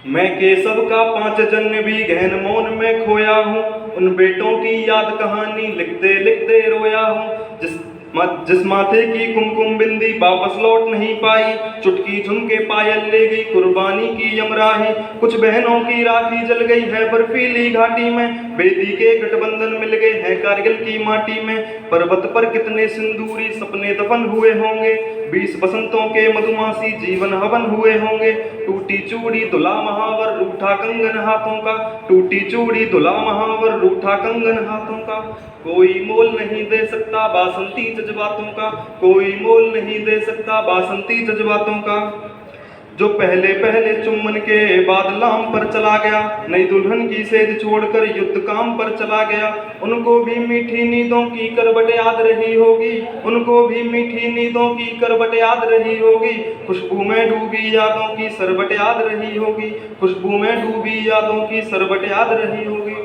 मैं केशव का 5 जन्म भी गहन मौन में खोया हूँ, उन बेटों की याद कहानी लिखते लिखते रोया हूँ। जिस माथे की कुमकुम बिंदी वापस लौट नहीं पाई, चुटकी झुमके पायल ले गई कुर्बानी की यमराही। कुछ बहनों की राखी जल गई है बर्फीली घाटी में, बेदी के गठबंधन मिल गए हैं कारगिल की माटी में। पर्वत पर कितने सिंदूरी सपने दफन हुए होंगे, 20 बसंतों के मधुमासी जीवन हवन हुए होंगे। टूटी चूड़ी दुला महावर रूठा कंगन हाथों का, टूटी चूड़ी दुला महावर रूठा कंगन हाथों का। कोई मोल नहीं दे सकता बासंती जज्बातों का, कोई मोल नहीं दे सकता बासंती जज्बातों का। जो पहले पहले चुम्बन के बाद लाम पर चला गया, नई दुल्हन की सेज छोड़कर युद्ध काम पर चला गया। उनको भी मीठी नींदों की करवट याद रही होगी, उनको भी मीठी नींदों की करवट याद रही होगी। खुशबू में डूबी यादों की सरबट याद रही होगी, खुशबू में डूबी यादों की सरबट याद रही होगी।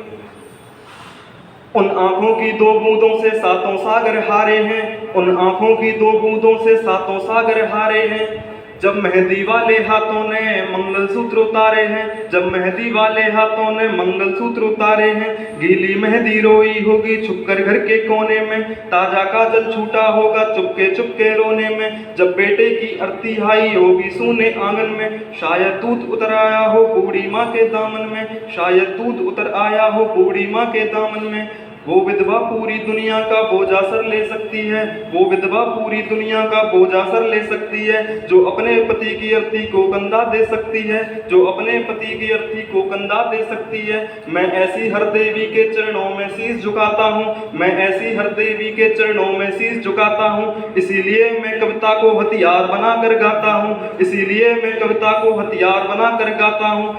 उन आँखों की 2 बूंदों से 7 सागर हारे हैं, उन आँखों की 2 बूंदों से 7 सागर हारे हैं। जब मेहंदी वाले हाथों ने मंगलसूत्र उतारे हैं, जब मेहंदी वाले हाथों ने मंगलसूत्र उतारे हैं। गीली मेहंदी रोई होगी छुपकर घर के कोने में, ताजा काजल छूटा होगा चुपके चुपके रोने में। जब बेटे की आरती आई होगी सूने आंगन में, शायद दूध उतर आया हो बूढ़ी माँ के दामन में, शायद दूध उतर आया हो बूढ़ी माँ के दामन में। वो विधवा पूरी दुनिया का बोझा सर ले सकती है, वो विधवा पूरी दुनिया का बोझा सर ले सकती है। जो अपने पति की अर्थी को कंधा दे सकती है, जो अपने पति की अर्थी को कंधा दे सकती है। मैं ऐसी हर देवी के चरणों में शीश झुकाता हूँ, मैं ऐसी हर देवी के चरणों में शीश झुकाता हूँ। इसीलिए मैं कविता को हथियार बना कर गाता हूँ, इसीलिए मैं कविता को हथियार बना कर गाता हूँ।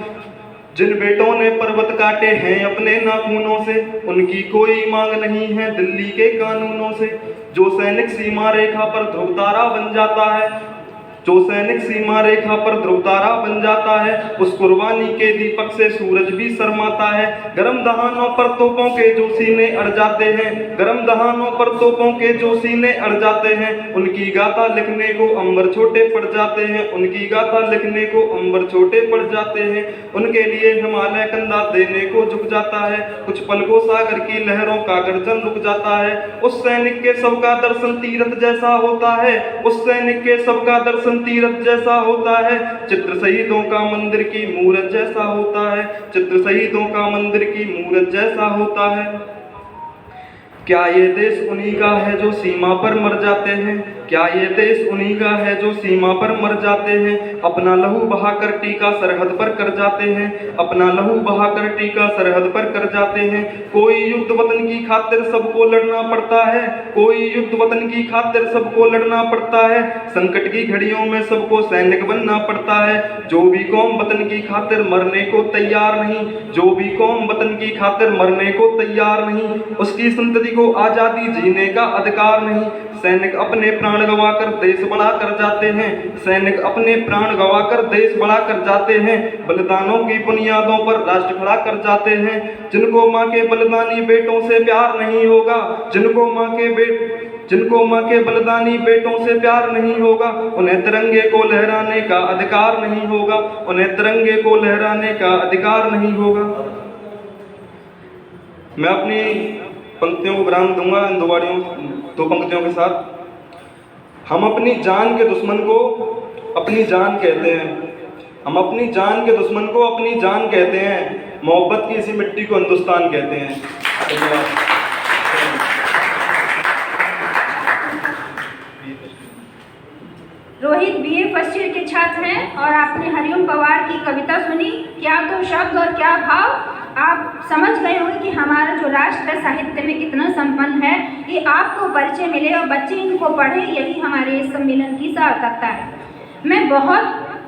जिन बेटों ने पर्वत काटे हैं अपने नाखूनों से, उनकी कोई मांग नहीं है दिल्ली के कानूनों से। जो सैनिक सीमा रेखा पर ध्रुव तारा बन जाता है, जो सैनिक सीमा रेखा पर ध्रुव तारा बन जाता है, उस कुर्बानी के दीपक से सूरज भी शर्माता है। गरम दहानों पर तोपों के जो सीने अड़ जाते हैं, गरम दहानों पर तोपों के जो सीने अड़ जाते हैं। उनकी गाथा लिखने को अंबर छोटे पड़ जाते हैं, उनकी गाथा लिखने को अंबर छोटे पड़ जाते हैं। उनके लिए हिमालय कंधा देने को झुक जाता है, कुछ पल को सागर की लहरों का गर्जन रुक जाता है। उस सैनिक के शव का दर्शन तीरथ जैसा होता है, उस सैनिक के शव का दर्शन तीरथ जैसा होता है। चित्र शहीदों का मंदिर की मूरत जैसा होता है, चित्र शहीदों का मंदिर की मूरत जैसा होता है। क्या ये देश उन्हीं का है जो सीमा पर मर जाते हैं, क्या ये देश उन्हीं का है जो सीमा पर मर जाते हैं। अपना लहू बहाकर टीका सरहद पर कर जाते हैं, अपना लहू बहाकर टीका सरहद पर कर जाते हैं। कोई युद्ध वतन की खातिर सबको लड़ना पड़ता है, कोई युद्ध वतन की खातिर सबको लड़ना पड़ता है। संकट की घड़ियों में सबको सैनिक बनना पड़ता है। जो भी कौम वतन की खातिर मरने को तैयार नहीं, जो भी कौम वतन की खातिर मरने को तैयार नहीं, उसकी संतति को आज़ादी जीने का अधिकार नहीं। सैनिक अपने प्राण गंवाकर देश बड़ा कर जाते हैं, सैनिक अपने प्राण गंवाकर देश बड़ा कर जाते हैं। बलिदानों की बुनियादों पर राष्ट्र खड़ा कर जाते हैं। जिनको माँ के बलिदानी बेटों से प्यार नहीं होगा, जिनको माँ के बलिदानी बेटों से प्यार नहीं होगा, उन्हें तिरंगे को लहराने का अधिकार नहीं होगा, उन्हें तिरंगे को लहराने का अधिकार नहीं होगा। मैं अपनी पंक्तियों को विराम दूंगा इन दो पंक्तियों के साथ। हम अपनी जान के दुश्मन को अपनी जान कहते हैं, हम अपनी जान के दुश्मन को अपनी जान कहते हैं। मोहब्बत की इसी मिट्टी को हिंदुस्तान कहते हैं। धन्यवाद। रोहित BA फर्स्ट ईयर के छात्र हैं और आपने हरिओम पवार की कविता सुनी। क्या तो शब्द और क्या भाव, आप समझ गए होंगे कि हमारा जो राष्ट्र साहित्य क्षेत्र में कितना संपन्न है, ये आपको परिचय मिले और बच्चे इनको पढ़ें, यही हमारे इस सम्मेलन की सार्थकता है। मैं बहुत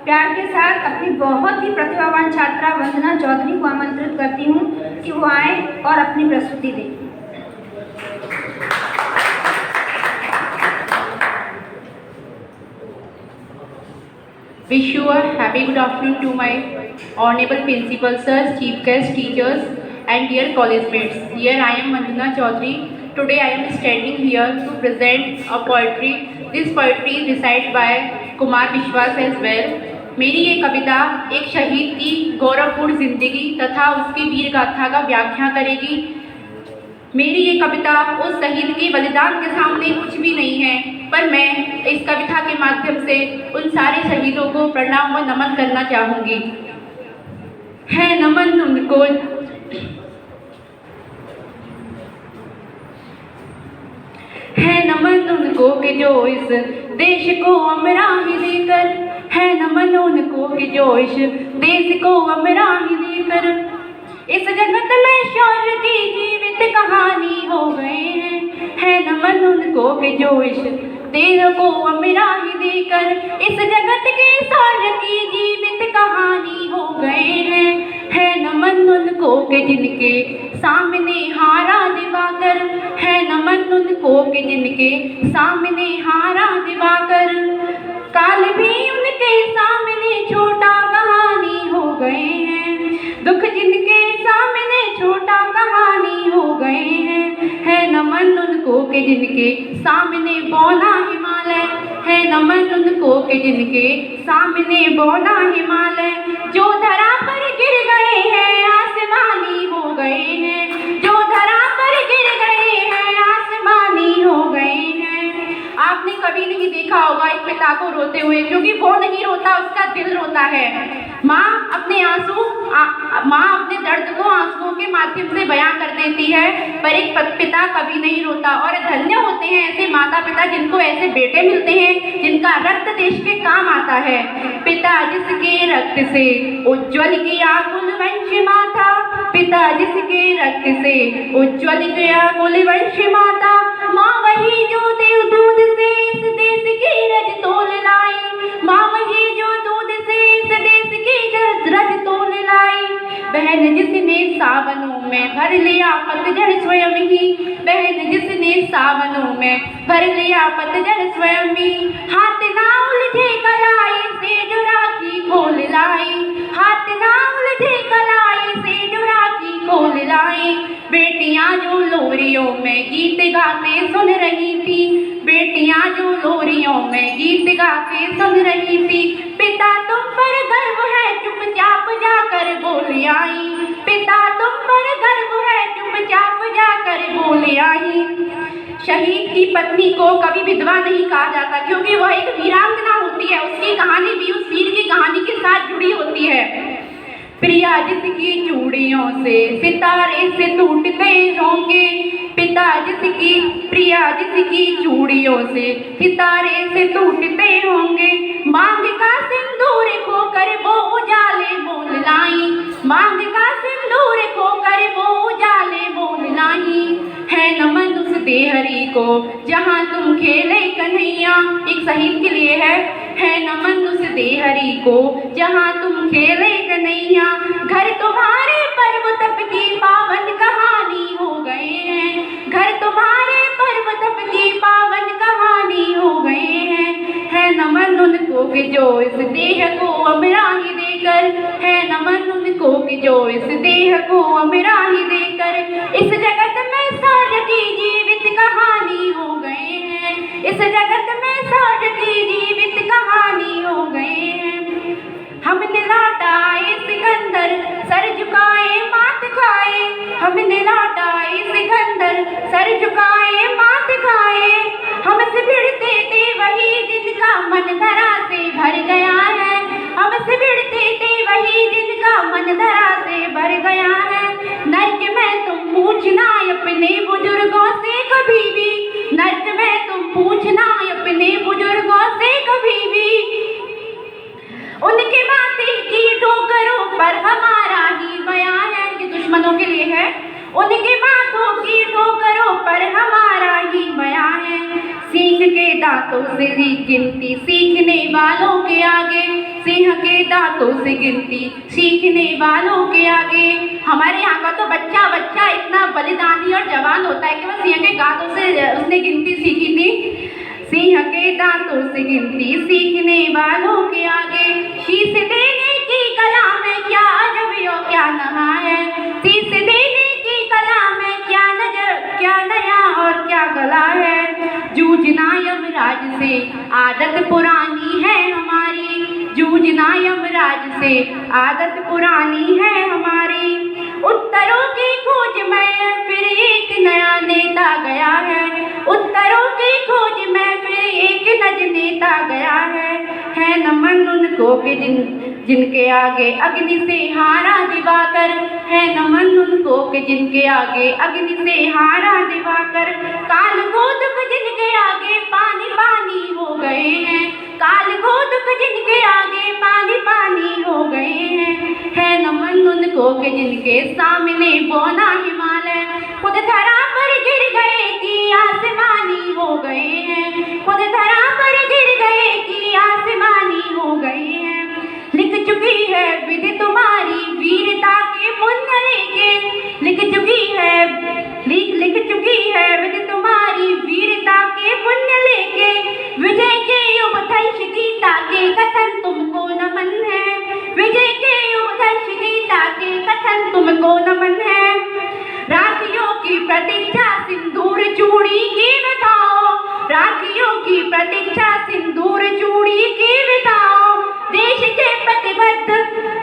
प्यार के साथ अपनी बहुत ही प्रतिभावान छात्रा वंदना चौधरी को आमंत्रित करती हूँ कि वो आए और अपनी प्रस्तुति दें। Wish you a happy good afternoon to my honorable principal sirs, chief guests, teachers and dear college mates. Here I am Vandana Chaudhary. Today I am standing here to present a poetry. This poetry is recited by Kumar Vishwas as well. मेरी ये कविता एक शहीद की गौरवपूर्ण जिंदगी तथा उसकी वीर गाथा का व्याख्या करेगी। मेरी ये कविता उस शहीद के बलिदान के सामने कुछ भी नहीं है, पर मैं इस कविता के माध्यम से उन सारे शहीदों को प्रणाम व नमन करना चाहूँगी। है नमन उनको, है नमन उनको कि जो इस देश को अमराही देकर, है नमन उनको कि जो इस देश को अमराही देकर इस जगत में शौर्य की जीवित कहानी हो गए हैं। है नमन उनको कि जो इस देश को अमराही देकर इस जगत के शौर्य की जीवित कहानी हो गए हैं। है नमन उनको कि जिनके सामने हारा दिवाकर, है नमन उनको कि जिनके सामने हारा दिवाकर काल भी उनके सामने छोटा कहानी हो गए हैं। दुख जिनके सामने छोटा कहानी हो गए हैं। है नमन उनको कि जिनके सामने बौना हिमालय, है नमन उनको कि जिनके सामने बौना हिमालय जो धरा पर गिर गए हैं आसमानी हो गए हैं, जो धरा पर गिर गए हैं आसमानी हो गए हैं। आपने कभी नहीं देखा होगा एक पिता को रोते हुए, क्योंकि वो नहीं रोता, उसका दिल रोता है। माँ अपने माँ अपने दर्द को आंसुओं के माध्यम से बयां कर देती है, पर एक पिता कभी नहीं रोता। और धन्य होते हैं ऐसे माता पिता जिनको ऐसे बेटे मिलते हैं जिनका रक्त देश के काम आता है। पिता जिसके रक्त से उज्ज्वल किया कुलवंश माता, पिता जिसके रक्त से उज्ज्वल किया कुलवंश माता, माँ वही जो देव दूध से इस देश की रज तोल लाई, माँ वही जो दूध से इस देश की रज तोल लाई। बहन जिसने सावनों में भर लिया पतझड़ स्वयं ही, बहन जिसने सावनों में भर लिया पतझड़ स्वयं ही, हाथ ना उलझे कलाई से जो राखी खोल लाई, हाथ ना उलझे कलाई से जो राखी खोल लाई। बेटियां जो लोरियों में गीत गाते सुन रही थी, बेटियां जो लोरियों में गीत गाते सुन रही थी, पिता तुम पर गर्व है चुपचाप जाकर बोल आई, पिता तुम पर गर्व है चुपचाप जाकर बोल आई। शहीद की पत्नी को कभी विधवा नहीं कहा जाता, क्योंकि वह एक वीरांगना होती है, उसकी कहानी भी उस वीर की कहानी के साथ जुड़ी होती है। प्रिया जिसकी चूड़ियों से सितारे से टूटते होंगे, पिता जिसकी प्रिया जिसकी चूड़ियों से सितारे से टूटते होंगे, मांग का सिंदूर खोकर वो उजाले बोल लाई, मांग का सिंदूर खोकर वो उजाले बोल लाई। है नमन उस देहरी को जहाँ तुम खेले कन्हैया, एक शहीद के लिए है नमन उस देहरी को जहाँ तुम खेले कन्हैया, घर तुम्हारे पर्व तप की पावन कहानी हो गए हैं, घर तुम्हारे पर्व तप की पावन कहानी हो गए हैं। है नमन उनको कि जो इस देह को अमराही देकर, है नमन उनको कि जो इस देह को अमराही देकर इस जगत में शौर्य की जीवित कहानी हो गए हैं, इस जगत में शौर्य की जीवित कहानी हो गए हैं। हमने लौटाए सिकंदर सर झुकाए मात खाए, हमने लौटाए सिकंदर सर झुकाए मात खाए, हमसे भिड़ते थे वही जिनका मन धरा से भर गया है, हमसे भिड़ते थे वही जिनका मन धरा से भर गया है। नर्क में तुम पूछना अपने बुजुर्गों से कभी भी, नर्क में तुम पूछना अपने बुजुर्गों से कभी भी, उनके माथे की ठोकरों पर हमारा ही बयान है। ये दुश्मनों के लिए है, उनके माथों की ठोकर दांतों से गिनती सीखने वालों के आगे, सिंह के दांतों से गिनती सीखने वालों के आगे। हमारे यहाँ का तो बच्चा बच्चा इतना बलिदानी और जवान होता है कि वह सिंह के दांतों से उसने गिनती सीखी थी। सिंह के दांतों से गिनती सीखने वालों के आगे, शीश देने की कला में क्या अजब यो क्या नहा है, शीश देने की कला में क्या नया और क्या गला है। जूझना यमराज से आदत पुरानी है हमारी, जूझना यमराज से आदत पुरानी है हमारी। उत्तरों की खोज में फिर एक नया नेता गया है, उत्तरों की खोज में फिर एक नज नेता गया है नमन उनको कि जिनके आगे अग्नि से हारा दिवाकर, है नमन उनको कि जिनके आगे अग्नि से हारा दिवाकर। काल को दुख जिनके आगे पानी पानी हो गए हैं, काल को दुख जिनके आगे पानी पानी हो गए है नमन उनको कि जिनके सामने बौना हिमालय खुद धरा पर गिर गए कि आसमानी हो गए हैं, खुद धरा पर गिर गए कि आसमानी हो गए हैं। लिख चुकी है विधि तुम्हारी वीरता के पुण्य लेके, लिख चुकी है विधि तुम्हारी वीरता के पुण्य लेके। विजय के उपदेश गीता के कथन तुमको नमन है, विजय के उपदेश गीता के कथन तुमको नमन है। राखियों की प्रतीक्षा सिंदूर चूड़ी की बताओ, राखियों की प्रतीक्षा सिंदूर चूड़ी की बताओ। देश के प्रतिबद्ध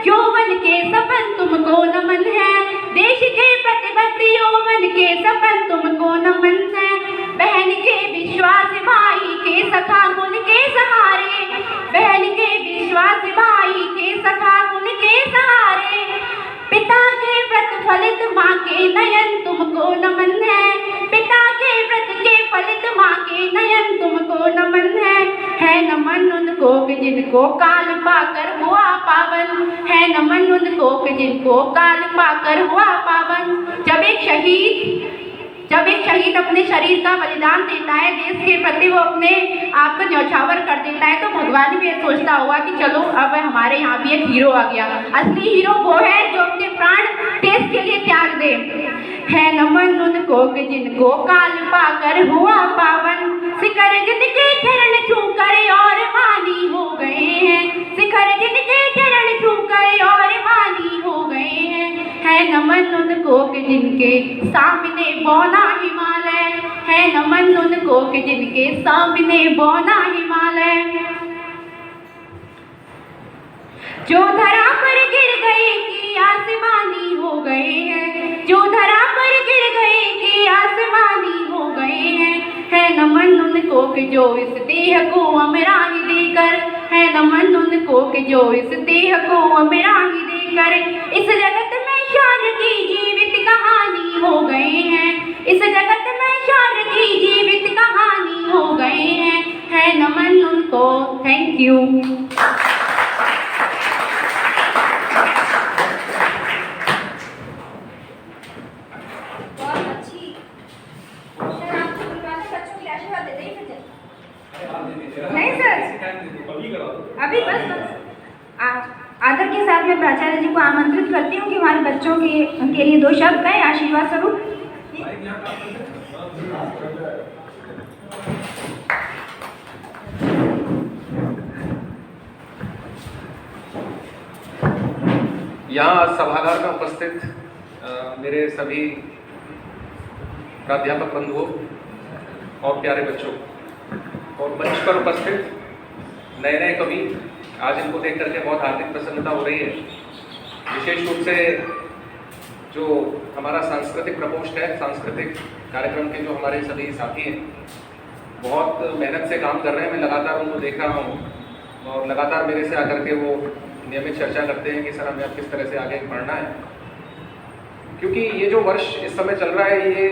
यौवन के सपन तुमको नमन है, देश के प्रतिबद्ध यौवन के सपन तुमको नमन है। बहन के विश्वास भाई के सखा कुल के सहारे, बहन के विश्वास भाई के सखा कुल के सहारे। पिता के व्रत फलित माँ के नयन तुमको नमन है, पिता के व्रत के फलित माँ के नयन तुमको नमन है नमन उनको कि जिनको काल पाकर हुआ पावन, है नमन उनको कि जिनको काल पाकर हुआ पावन। जब एक शहीद अपने शरीर का बलिदान देता है देश के प्रति, वो अपने आप को न्यौछावर कर देता है, तो भगवान भी ये सोचता होगा कि चलो अब हमारे यहाँ भी एक हीरो आ गया। असली हीरो वो है जो अपने प्राण देश के लिए त्याग दे। है नमन उनको कि जिनको काल पाकर हुआ पावन, शिखर जिनके चरण छूकर और मानी हो गए हैं, शिखर जिनके चरण छूकर और मानी हो गए हैं। है नमन उनको कि जिनके सामने बौना हिमालय, है नमन उनको कि जिनके सामने बौना हिमालय। जो धरा पर गिर गए कि आसमानी हो गए हैं, जो धरा पर गिर गए कि आसमानी हो गए हैं। है नमन उनको कि जो इस देह को अमराही देकर, है नमन उनको कि जो इस देह को अमराही देकर इस जगत में शान की जीवित कहानी हो गए हैं, इस जगत में शान की जीवित कहानी हो गए हैं। है नमन उनको। Thank you. नहीं सर, अभी बस आदर के साथ मैं प्राचार्य जी को आमंत्रित करती हूँ कि हमारे बच्चों के उनके लिए 2 शब्द कहें आशीर्वाद स्वरूप। यहाँ सभागार में उपस्थित मेरे सभी प्राध्यापक बंधुओं और प्यारे बच्चों और मंच पर उपस्थित नए नए कवि, आज इनको देख करके बहुत हार्दिक प्रसन्नता हो रही है। विशेष रूप से जो हमारा सांस्कृतिक प्रकोष्ठ है, सांस्कृतिक कार्यक्रम के जो हमारे सभी साथी हैं, बहुत मेहनत से काम कर रहे हैं। मैं लगातार उनको देख रहा हूँ और लगातार मेरे से आकर के वो नियमित चर्चा करते हैं कि सर हमें अब किस तरह से आगे बढ़ना है, क्योंकि ये जो वर्ष इस समय चल रहा है ये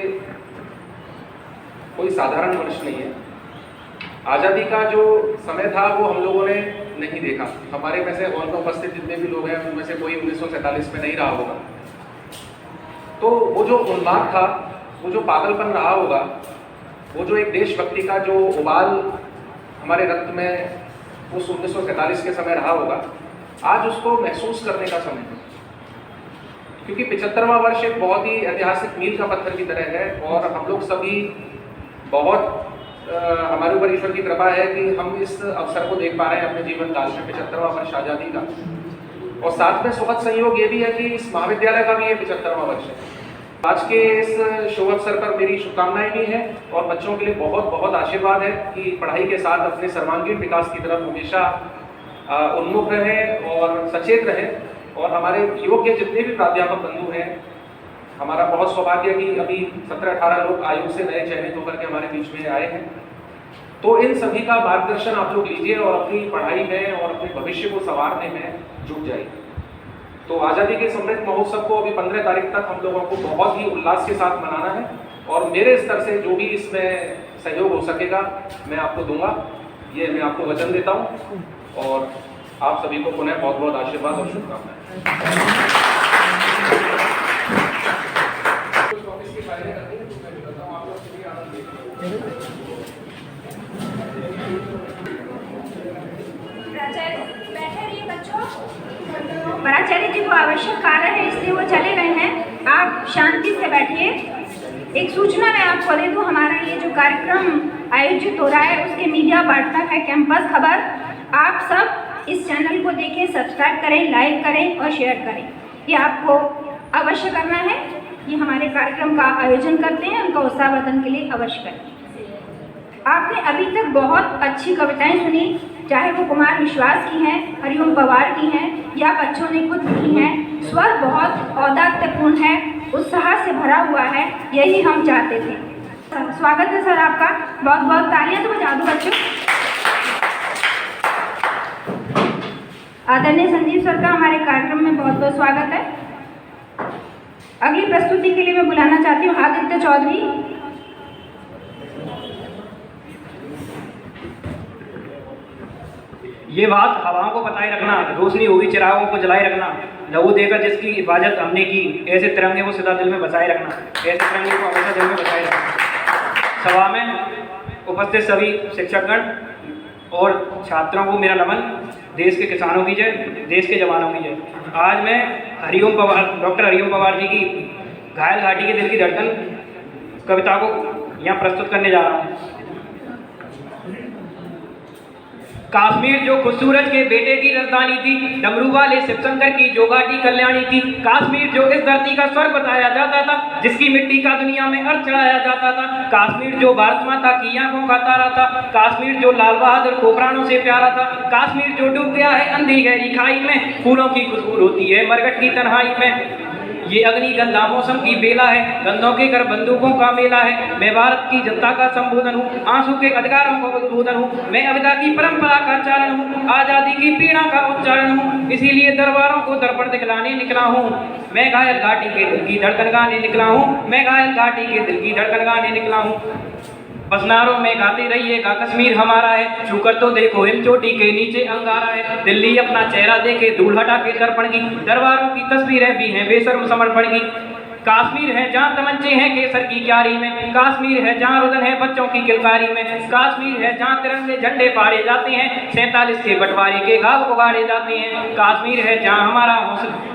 कोई साधारण वर्ष नहीं है। आज़ादी का जो समय था वो हम लोगों ने नहीं देखा। हमारे में से हॉल में उपस्थित जितने भी लोग हैं उनमें से कोई 1947 में नहीं रहा होगा, तो वो जो उन्माद था, वो जो पागलपन रहा होगा, वो जो एक देशभक्ति का जो उबाल हमारे रक्त में उस 1947 के समय रहा होगा, आज उसको महसूस करने का समय है। क्योंकि 75वां वर्ष एक बहुत ही ऐतिहासिक मील का पत्थर की तरह है और हम लोग सभी बहुत हमारे ऊपर ईश्वर की कृपा है कि हम इस अवसर को देख पा रहे हैं अपने जीवन काल में, 75वां वर्ष आज़ादी का। और साथ में सुखद संयोग ये भी है कि इस महाविद्यालय का भी ये 75वां वर्ष है। आज के इस शुभ अवसर पर मेरी शुभकामनाएं भी हैं और बच्चों के लिए बहुत बहुत आशीर्वाद है कि पढ़ाई के साथ अपने सर्वांगीण विकास की तरफ हमेशा उन्मुख रहें और सचेत रहें। और हमारे योग्य जितने भी प्राध्यापक बंधु हैं, हमारा बहुत सौभाग्य कि अभी 17-18 लोग आयोग से नए चयनित होकर के हमारे बीच में आए हैं। तो इन सभी का मार्गदर्शन आप लोग लीजिए और अपनी पढ़ाई में और अपने भविष्य को संवारने में जुट जाइए। तो आज़ादी के समृद्ध महोत्सव को अभी 15 तारीख तक हम लोगों को बहुत ही उल्लास के साथ मनाना है और मेरे स्तर से जो भी इसमें सहयोग हो सकेगा मैं आपको दूंगा, ये मैं आपको वचन देता हूँ। और आप सभी को पुनः बहुत बहुत आशीर्वाद और शुभकामनाएं। कुछ ऑफिस की फाइलें करनी है तो मैं बताता हूँ, आप लोग के लिए आनंद लीजिए। प्राचार्य जी को आवश्यक कार्य है इसलिए वो चले गए हैं, आप शांति से बैठिए। एक सूचना मैं आपको दे दूँ, हमारा ये जो कार्यक्रम आयोजित हो रहा है उसके मीडिया वार्ता है कैंपस खबर। आप सब इस चैनल को देखें, सब्सक्राइब करें, लाइक करें और शेयर करें, ये आपको अवश्य करना है। ये हमारे कार्यक्रम का आयोजन करते हैं, उनका उत्साहवर्धन के लिए अवश्य करें। आपने अभी तक बहुत अच्छी कविताएं सुनी, चाहे वो कुमार विश्वास की हैं, हरिओम पवार की हैं या बच्चों ने खुद की हैं। स्वर बहुत औदात्यपूर्ण है, उत्साह से भरा हुआ है, यही हम चाहते थे। स्वागत है सर आपका, बहुत बहुत तालियां तो बजा दो बच्चों। आदरणीय संजीव सर का हमारे कार्यक्रम में बहुत बहुत स्वागत है। अगली प्रस्तुति के लिए मैं बुलाना चाहती हूँ आदित्य चौधरी। ये बात हवाओं को बताए रखना, रोशनी होगी चिरागों को जलाए रखना, लहू देकर जिसकी हिफाजत हमने की, ऐसे तिरंगे को सदा दिल में बसाए रखना, ऐसे तिरंगे को हमेशा दिल में बसाए रखना। सभा में उपस्थित सभी शिक्षकगण और छात्रों को मेरा नमन। देश के किसानों की जय, देश के जवानों की जय। आज मैं डॉक्टर हरिओम पवार जी की घायल घाटी के दिल की धड़कन कविता को यहाँ प्रस्तुत करने जा रहा हूँ। काश्मीर जो खुद सूरज के बेटे की राजधानी थी, डमरू वाले शिवशंकर की जो घाटी कल्याणी थी। काश्मीर जो इस धरती का स्वर्ग बताया जाता था, जिसकी मिट्टी का दुनिया में अर्थ चढ़ाया जाता था। काश्मीर जो भारत माता की आंखों का तारा था, काश्मीर जो लाल बहादुर को प्राणों से प्यारा था। काश्मीर जो डूब गया है अंधी गहरी खाई में, फूलों की खुशबू होती है मरकट की तन्हाई में। ये अग्निगंधा मौसम की बेला है, गंधों के घर बंदूकों का मेला है। मैं भारत की जनता का संबोधन हूँ, आंसू के अधिकारों का उद्बोधन हूँ। मैं अविदा की परंपरा का चारण हूँ, आजादी की पीड़ा का उच्चारण हूँ। इसीलिए दरबारों को दर्पण दिखलाने निकला हूँ। मैं घायल घाटी के दिल की धड़कन गाने निकला हूँ। मैं घायल घाटी के दिल की धड़कन गाने निकला हूँ। बसनारों में गाते रहिएगा कश्मीर हमारा है, छूकर तो देखो हिम चोटी के नीचे अंगारा है। दिल्ली अपना चेहरा देखे धूल हटा के दर्पण की, दरबारों की तस्वीरें भी हैं बेशर्म समर्पण की। काश्मीर है जहाँ तमंचे हैं केसर की क्यारी में, काश्मीर है जहाँ रुदन है बच्चों की किलकारी में। काश्मीर है जहाँ तिरंगे झंडे फाड़े जाते हैं, 47 के बंटवारे के घाव उगाड़े जाते हैं। काश्मीर है जहाँ हमारा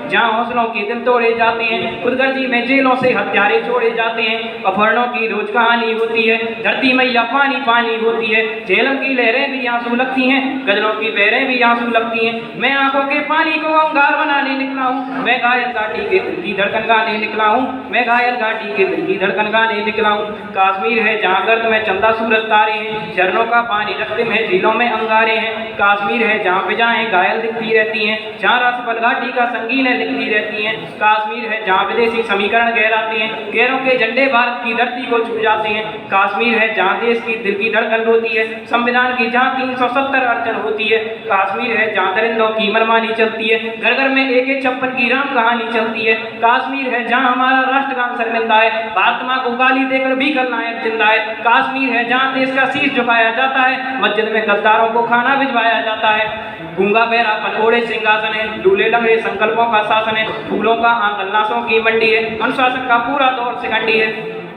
जहाँ हौसलों के दिल तोड़े जाते हैं, खुदगर्जी में जेलों से हत्यारे छोड़े जाते हैं। अपहरणों की रोज कहानी होती है, धरती मैया पानी पानी होती है। झेलम की लहरें भी आंसू लगती हैं, गजलों की बहरें भी आंसू लगती हैं। मैं आंखों के पानी को अंगार बनाने निकला हूँ। मैं घायल घाटी के दिल की धड़कन गाने निकला हूँ। मैं घायल घाटी के दिल की धड़कन गाने निकला हूँ। काश्मीर है जहाँ गर्द में चंदा सूरज तारे हैं, झरनों का पानी रस्ते में झीलों में अंगारे हैं। काश्मीर है जहाँ फिजाएं घायल दिखती रहती हैं, जहाँ रासपल घाटी का संगीन लिखती रहती हैं। काश्मीर है जहाँ विदेशी समीकरण गहराते हैं, गैरों के झंडे भारत की धरती को छू जाते हैं। काश्मीर है जहाँ देश की दिल की धड़कन रोती है, संविधान की जहाँ 370 अड़चन होती है। काश्मीर है जहाँ दरिंदों की मनमानी चलती है, घर घर में AK-56 की राम कहानी चलती है। काश्मीर है जहाँ हमारा राष्ट्रगान शर्मिंदा है, भारत माँ को गाली देकर भी खलनायक जिंदा है। काश्मीर है जहाँ देश का शीश झुकाया जाता है, मस्जिद में गद्दारों को खाना भिजवाया जाता है। गूंगा बहरा पनोड़े सिंहासन है, डूले लंगड़े संकल्पों का शासन है। फूलों का आंगन लाशों की मंडी है, अनुशासन का पूरा दौर सिकंडी है।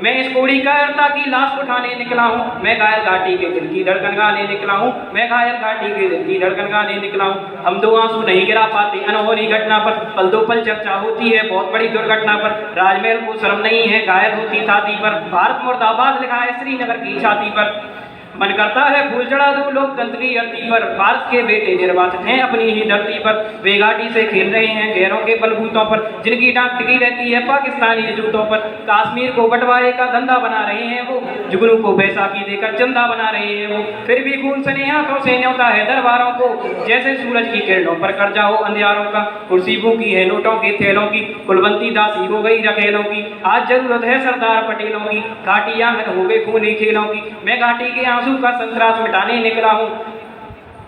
मैं इस कोड़ी करता की लाश उठाने निकला हूँ, मैं घायल घाटी के दिल की धड़कन गाने निकला हूँ, मैं घायल घाटी के दिल की धड़कन गाने निकला हूँ। हम दो आंसू नहीं गिरा पाते अनहोनी घटना पर, पल दो पल चर्चा होती है बहुत बड़ी दुर्घटना पर। राजमहल को शर्म नहीं है घायल होती छाती पर, भारत मुर्दाबाद लिखा है श्रीनगर की छाती पर। मन करता है फूल चढ़ा दूं लोकतंत्र की धरती पर, भारत के बेटे निर्वाचित हैं अपनी ही धरती पर। वे घाटी से खेल रहे हैं गैरों के बलबूतों पर, जिनकी डांट टिकी रहती है पाकिस्तानी जूतों पर। कश्मीर को बंटवारे का धंधा बना रहे हैं वो, जुगनू को बैसाखी देकर चंदा बना रहे हैं वो। फिर भी खून सने हाथों से न्योता है दरबारों को, जैसे सूरज की किरणों पर कर्जा हो अंधियारों का। कुर्सी भूखी है नोटों के थैलों की, कुलवंती दासी हो गई रखेलों की। आज जरूरत है सरदार पटेलों की, घाटी आंगन हो गए खूनी खेलों की। मैं घाटी के आंसू का संतरास मिटाने निकला हूँ,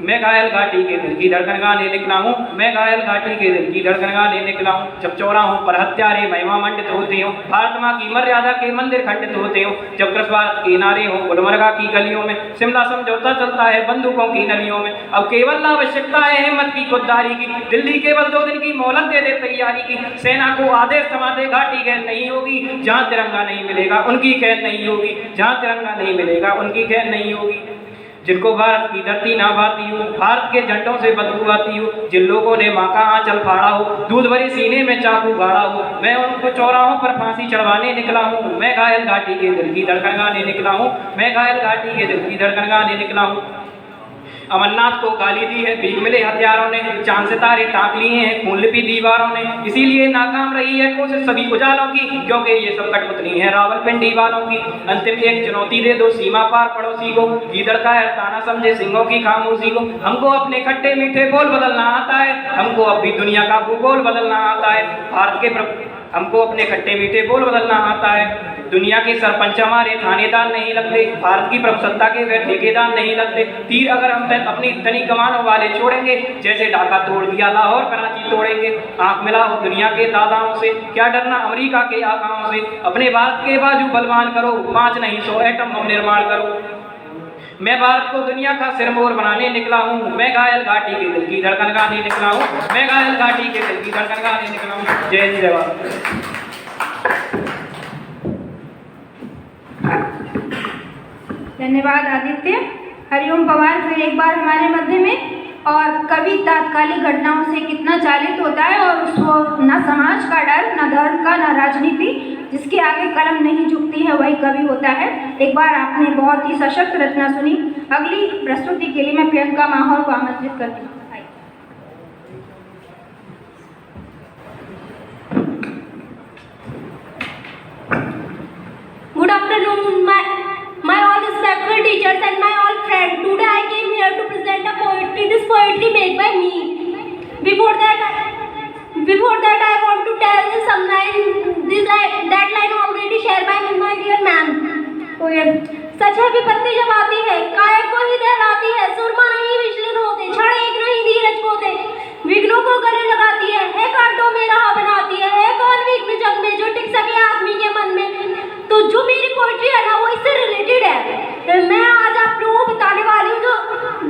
मैं घायल घाटी के दिल की धड़कन गाने निकला हूँ, मैं घायल घाटी के दिल की धड़कन गाने निकला हूँ। जब चौराहों पर हत्यारे महिमा मंडित होते हो, भारत माँ की मर्यादा के मंदिर खंडित होते हो, जब भारत के नारे हो गुलमर्गा की गलियों में, शिमला समझौता चलता है बंदूकों की नलियों में। अब केवल आवश्यकता है हिम्मत की खुददारी की, दिल्ली केवल 2 दिन की मोहलत दे दे तैयारी की। सेना को आदेश थमा दे घाटी कैद नहीं होगी, जहाँ तिरंगा नहीं मिलेगा उनकी कैद नहीं होगी, जहाँ तिरंगा नहीं मिलेगा उनकी कैद नहीं होगी। जिनको भारत की धरती ना भाती हो, भारत के झंडों से बदबू आती हो, जिन लोगों ने माँ का आंचल फाड़ा हो, दूध भरी सीने में चाकू गाड़ा हो, मैं उनको चौराहों पर फांसी चढ़वाने निकला हूँ। मैं घायल घाटी के दिल की धड़कन गाने निकला हूँ, मैं घायल घाटी के दिल की धड़कन गाने निकला हूँ। अमरनाथ को गाली दी है भीख मिले हथियारों ने, चांद सितारे टाँक लिए हैं खून लिपि दीवारों ने। इसीलिए नाकाम रही है कोशिश सभी उजालों की, क्योंकि ये सब कठपुतली है रावलपिंडी वालों की। अंतिम एक चुनौती दे दो सीमा पार पड़ोसी को, गीदड़ का है ताना समझे सिंहों की खामोशी को। हमको अपने खट्टे मीठे बोल बदलना आता है, हमको अब भी दुनिया का भूगोल बदलना आता है। भारत के हमको अपने खट्टे मीठे बोल बदलना आता है। दुनिया के सरपंच हमारे थानेदार नहीं लगते, भारत की प्रभुसत्ता के वे ठेकेदार नहीं लगते। तीर अगर हम अपनी तनी कमानों वाले छोड़ेंगे, जैसे ढाका तोड़ दिया लाहौर कराची तोड़ेंगे। आंख मिला हो दुनिया के दादाओं से, क्या डरना अमेरिका के आकाओं से। अपने भारत के बाजू बलवान करो, 5 नहीं 100 एटम बम निर्माण करो। मैं भारत को दुनिया का सिरमौर बनाने निकला हूँ, मैं घायल घाटी के दिल की धड़कन गाने निकला हूँ, मैं घायल घाटी के दिल की धड़कन गाने निकला हूँ। जय हिंद जय भारत। धन्यवाद आदित्य। हरिओम पवार फिर एक बार हमारे मध्य में। और कवि तात्कालिक घटनाओं से कितना चालित होता है, और उसको न समाज का डर, न धर्म का, न राजनीति, जिसके आगे कलम नहीं झुकती है वही कवि होता है। एक बार आपने बहुत ही सशक्त रचना सुनी। अगली प्रस्तुति के लिए मैं प्रियंका माहौर को आमंत्रित करती हूँ। Good afternoon, my all respectful teachers and my all friends. Today I came here to present a poetry. This poetry made by me. Before that I want to tell you some line. That line already shared by my dear ma'am. सच है विपत्ति जब आती है, कायर को ही दहलाती है, सुरमा नहीं विचलित होते, क्षण एक नहीं धीरज खोते, विघ्नों को गले लगाती है कांटों में राह बनाती है कौन विघ्न जग में जो टिक सके आदमी के मन में। तो जो मेरी पोइट्री है ना वो इससे रिलेटेड है। मैं आज आप लोगों को बताने वाली हूँ जो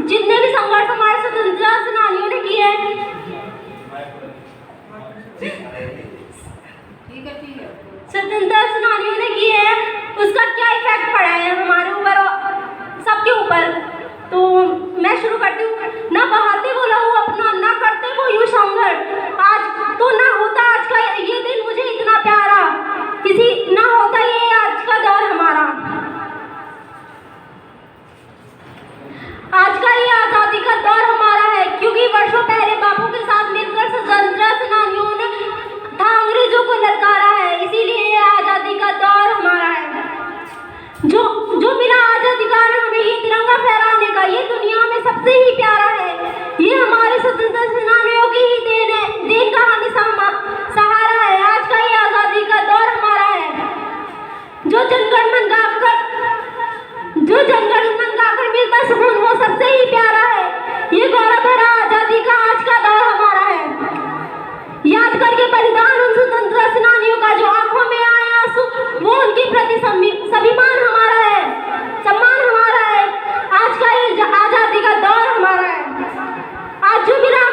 जितने भी संघर्ष हमारे स्वतंत्रता सेनानियों ने किए हैं, स्वतंत्रता सेनानियों ने किए हैं, उसका क्या इफेक्ट पड़ा है हमारे ऊपर, सबके ऊपर। तो मैं शुरू करती हूँ। ना बहाते वो लहू अपना, ना करते वो यूं संघर्ष, आज तो ना होता आज का ये दिन मुझे इतना प्यारा, किसी ना होता ये आज का दौर हमारा। आज का ये आज़ादी का दौर हमारा है, क्योंकि वर्षों पहले बापू के साथ मिलकर स्वतंत्रता सेनानियों ने था अंग्रेजों को ललकारा है, इसीलिए ये आज़ादी का दौर हमारा है। जो मेरा आज अधिकार है हमें ये तिरंगा फहराने का, ये दुनिया में सबसे ही प्यारा है, ये हमारे स्वतंत्रता सेनानियों की ही देन है, देन का हमें सहारा है। आज का ये आज़ादी का दौर हमारा है। जो जनगण मन गाकर मिलता सुकून वो सबसे ही प्यारा है, ये गौरव भरा आज़ादी का आज का दौर हमारा है। याद करके बलिदान उन स्वतंत्रता सेनानियों का जो आंखों में आए आंसू, वो उनके प्रति स्वाभिमान हमारा है, सम्मान हमारा है। आज का ये आज़ादी का दौर हमारा है। आज जो मेरा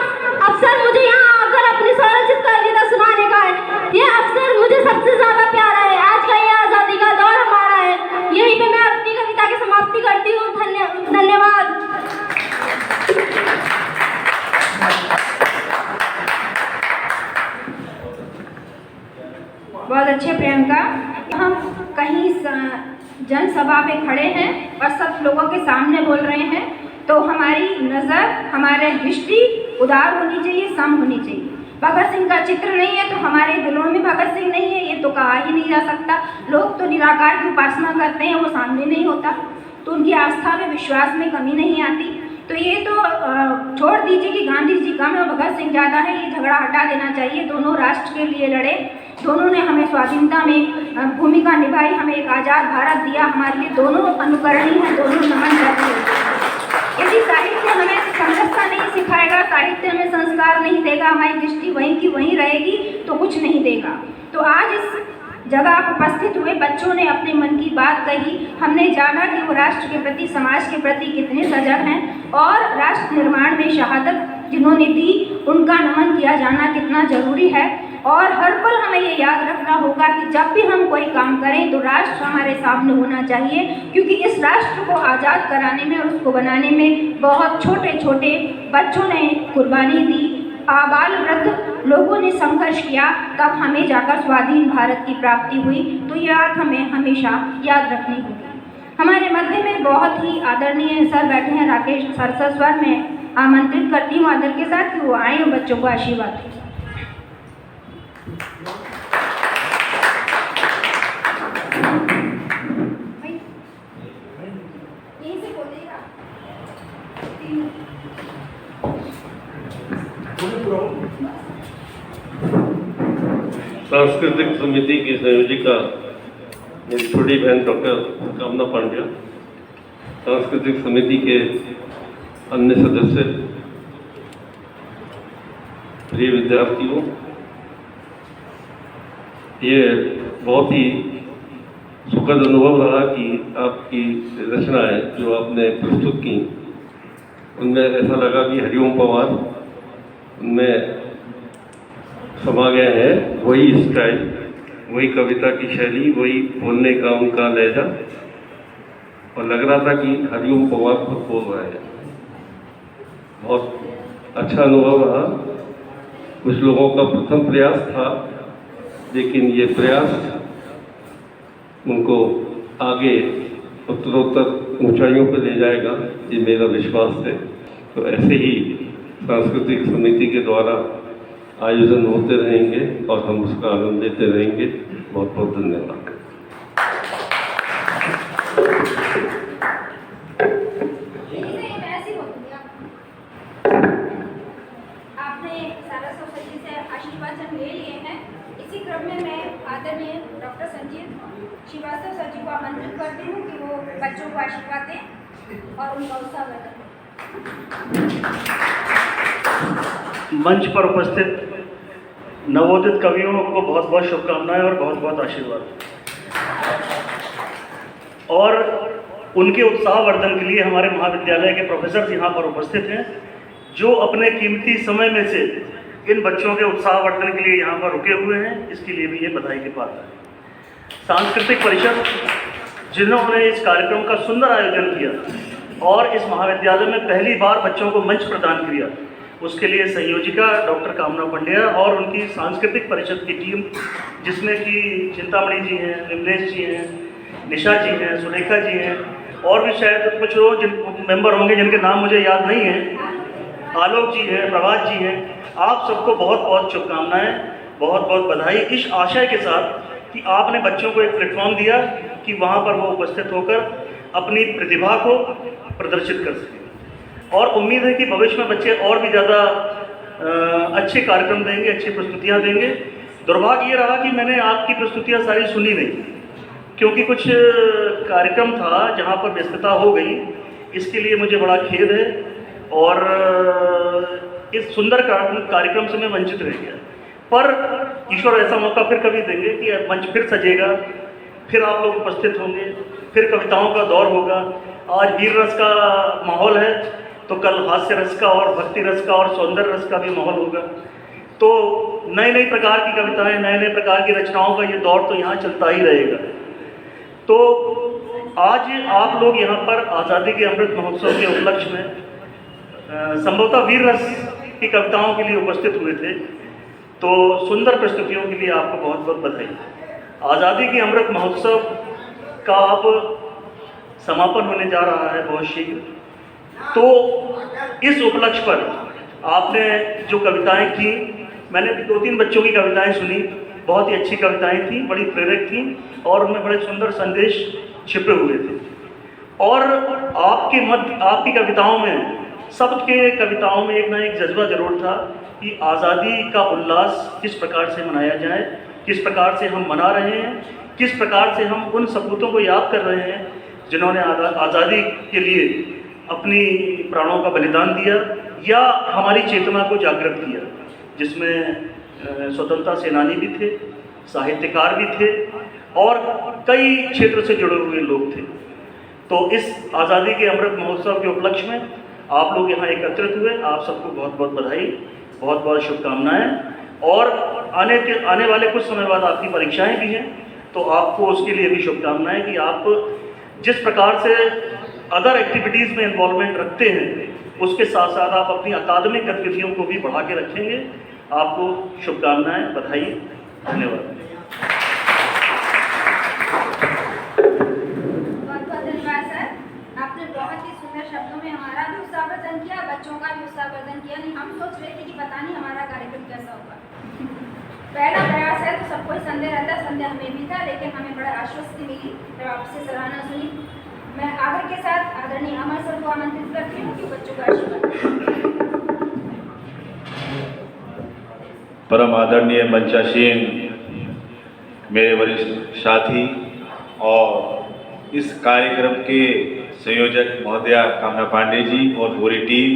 अवसर मुझे यहाँ आकर अपनी स्वरचित कविता सुनाने का है, ये अवसर मुझे सबसे ज्यादा प्यारा है। आज का ये आज़ादी का दौर जनसभा में खड़े हैं और सब लोगों के सामने बोल रहे हैं, तो हमारी नज़र, हमारे दृष्टि उदार होनी चाहिए, सम होनी चाहिए। भगत सिंह का चित्र नहीं है तो हमारे दिलों में भगत सिंह नहीं है, ये तो कहा ही नहीं जा सकता। लोग तो निराकार की उपासना करते हैं, वो सामने नहीं होता, तो उनकी आस्था में, विश्वास में कमी नहीं आती। तो ये तो छोड़ दीजिए कि गांधी जी कम है और भगत सिंह ज़्यादा है, ये झगड़ा हटा देना चाहिए। दोनों राष्ट्र के लिए लड़े, दोनों ने हमें स्वाधीनता में भूमिका निभाई, हमें एक आज़ाद भारत दिया, हमारे लिए दोनों अनुकरणीय हैं, दोनों नमन करते हैं। यदि साहित्य हमें समरसता नहीं सिखाएगा, साहित्य हमें संस्कार नहीं देगा, हमारी दृष्टि वहीं की वहीं रहेगी, तो कुछ नहीं देगा। तो आज इस जगह पर उपस्थित हुए बच्चों ने अपने मन की बात कही, हमने जाना कि वो राष्ट्र के प्रति, समाज के प्रति कितने सजग हैं और राष्ट्र निर्माण में शहादत जिन्होंने दी उनका नमन किया जाना कितना जरूरी है। और हर पल हमें ये याद रखना होगा कि जब भी हम कोई काम करें तो राष्ट्र हमारे सामने होना चाहिए, क्योंकि इस राष्ट्र को आज़ाद कराने में और उसको बनाने में बहुत छोटे छोटे बच्चों ने कुर्बानी दी, आबाल वृद्ध लोगों ने संघर्ष किया, तब हमें जाकर स्वाधीन भारत की प्राप्ति हुई। तो ये बात हमें हमेशा याद रखनी होगी। हमारे मध्य में बहुत ही आदरणीय सर बैठे हैं, राकेश सर मैं आमंत्रित करती हूँ आदर के साथ कि वो आए और बच्चों को आशीर्वाद दें। सांस्कृतिक समिति की संयोजिका मेरी छोटी बहन डॉक्टर कामना पांड्या, सांस्कृतिक समिति के अन्य सदस्य, प्रिय विद्यार्थियों, ये बहुत ही सुखद अनुभव रहा कि आपकी रचनाएं जो आपने प्रस्तुत की उनमें ऐसा लगा कि हरिओम पवार उनमें समा गए हैं, वही स्टाइल, वही कविता की शैली, वही बोलने का उनका लहजा, और लग रहा था कि हरिओम पवार खुद बोल रहे हैं। बहुत अच्छा अनुभव रहा। कुछ लोगों का प्रथम प्रयास था, लेकिन ये प्रयास उनको आगे उत्तरोत्तर ऊंचाइयों पर ले जाएगा, ये मेरा विश्वास है। तो ऐसे ही सांस्कृतिक समिति के द्वारा आयोजन होते रहेंगे और हम उसका आनंद लेते रहेंगे। बहुत बहुत धन्यवाद। आपने सरस्वती जी से आशीर्वाद ले लिए हैं। इसी क्रम में मैं आदरणीय डॉक्टर संजीव श्रीवास्तव सर जी को आमंत्रित करती हूँ कि वो बच्चों को आशीर्वाद दें और उनका उत्साह बढ़ाएं। मंच पर उपस्थित नवोदित कवियों को बहुत बहुत शुभकामनाएं और बहुत बहुत आशीर्वाद। और उनके उत्साहवर्धन के लिए हमारे महाविद्यालय के प्रोफेसर यहाँ पर उपस्थित हैं, जो अपने कीमती समय में से इन बच्चों के उत्साहवर्धन के लिए यहाँ पर रुके हुए हैं। इसके लिए भी ये बधाई के पात्र है। सांस्कृतिक परिषद जिन्होंने इस कार्यक्रम का सुंदर आयोजन किया और इस महाविद्यालय में पहली बार बच्चों को मंच प्रदान किया, उसके लिए संयोजिका डॉक्टर कामना पांड्या और उनकी सांस्कृतिक परिषद की टीम, जिसमें कि चिंतामणि जी हैं, निमलेश जी हैं, निशा जी हैं, सुलेखा जी हैं, और भी शायद कुछ लोग जिन मेंबर होंगे जिनके नाम मुझे याद नहीं हैं, आलोक जी हैं, प्रभात जी हैं। आप सबको बहुत बहुत शुभकामनाएं, बहुत बहुत बधाई, इस आशय के साथ कि आपने बच्चों को एक प्लेटफॉर्म दिया कि वहाँ पर वो उपस्थित होकर अपनी प्रतिभा को प्रदर्शित कर सकें। और उम्मीद है कि भविष्य में बच्चे और भी ज़्यादा अच्छे कार्यक्रम देंगे, अच्छी प्रस्तुतियाँ देंगे। दुर्भाग्य ये रहा कि मैंने आपकी प्रस्तुतियाँ सारी सुनी नहीं, क्योंकि कुछ कार्यक्रम था जहाँ पर व्यस्तता हो गई। इसके लिए मुझे बड़ा खेद है और इस सुंदर कार्यक्रम से मैं वंचित रह गया। पर ईश्वर ऐसा मौका फिर कभी देंगे कि मंच फिर सजेगा, फिर आप लोग उपस्थित होंगे, फिर कविताओं का दौर होगा। आज वीर रस का माहौल है तो कल हास्य रस का और भक्ति रस का और सौंदर्य रस का भी माहौल होगा। तो नए नए प्रकार की कविताएं, नए नए प्रकार की रचनाओं का ये दौर तो यहाँ चलता ही रहेगा। तो आज आप लोग यहाँ पर आज़ादी के अमृत महोत्सव के उपलक्ष्य में संभवतः वीर रस की कविताओं के लिए उपस्थित हुए थे। तो सुंदर प्रस्तुतियों के लिए आपको बहुत बहुत बधाई। आज़ादी के अमृत महोत्सव का अब समापन होने जा रहा है बहुत शीघ्र। तो इस उपलक्ष्य पर आपने जो कविताएं की, मैंने भी 2-3 बच्चों की कविताएं सुनी, बहुत ही अच्छी कविताएं थी, बड़ी प्रेरक थी और उनमें बड़े सुंदर संदेश छिपे हुए थे। और आपकी कविताओं में, सबके कविताओं में एक ना एक जज्बा जरूर था कि आज़ादी का उल्लास किस प्रकार से मनाया जाए, किस प्रकार से हम मना रहे हैं, किस प्रकार से हम उन सपूतों को याद कर रहे हैं जिन्होंने आज़ादी के लिए अपनी प्राणों का बलिदान दिया या हमारी चेतना को जागृत किया, जिसमें स्वतंत्रता सेनानी भी थे, साहित्यकार भी थे और कई क्षेत्र से जुड़े हुए लोग थे। तो इस आज़ादी के अमृत महोत्सव के उपलक्ष्य में आप लोग यहाँ एकत्रित हुए, आप सबको बहुत बहुत बधाई, बहुत बहुत शुभकामनाएं। और आने वाले कुछ समय बाद आपकी परीक्षाएं भी हैं, तो आपको उसके लिए भी शुभकामनाएं कि आप जिस प्रकार से अदर एक्टिविटीज़ में इन्वॉल्वमेंट रखते हैं, उसके साथ साथ आप अपनी अकादमिक गतिविधियों को भी बढ़ा के रखेंगे। आपको शुभकामनाएं, बधाई, धन्यवाद। बहुत बहुत धन्यवाद सर, आपने बहुत ही सुंदर शब्दों में हमारा भी उत्साहवर्धन किया, बच्चों का भी उत्साहवर्धन किया। नहीं, हम सोच रहे थे कि पता नहीं हमारा कार्यक्रम कैसा होगा। पहला प्रयास है तो सबको संदेह रहता है, संदेह हमें भी था, लेकिन हमें बड़ा आश्वस्ति मिली जब आपसे सराहना सुनी। मैं आदर के साथ आदरणीय अमर सर को आमंत्रित करती हूँ कि बच्चों का आशीर्वाद। परम आदरणीय मंचासीन मेरे वरिष्ठ साथी और इस कार्यक्रम के संयोजक महोदया कामना पांडे जी और पूरी टीम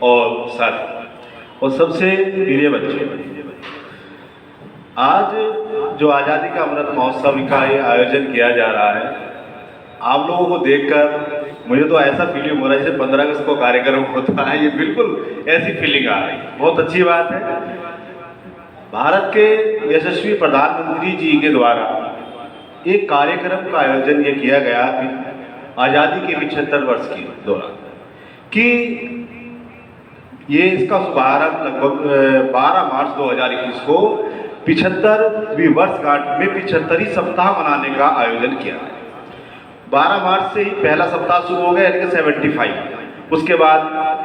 और साथी और सबसे प्रिय बच्चे, आज जो आज़ादी का अमृत महोत्सव का ये आयोजन किया जा रहा है, आप लोगों को देखकर मुझे तो ऐसा फीलिंग हो रहा है जैसे 15 अगस्त को कार्यक्रम होता है। ये बिल्कुल ऐसी फीलिंग आ रही है, बहुत अच्छी बात है। भारत के यशस्वी प्रधानमंत्री जी के द्वारा एक कार्यक्रम का आयोजन ये किया गया कि आज़ादी के 75 वर्ष की दौरान कि ये इसका शुभारंभ लगभग 12 मार्च 2021 को 75वीं वर्षगांठ में 75वीं सप्ताह मनाने का आयोजन किया है। 12 मार्च से ही पहला सप्ताह शुरू हो गया, यानी कि 75, उसके बाद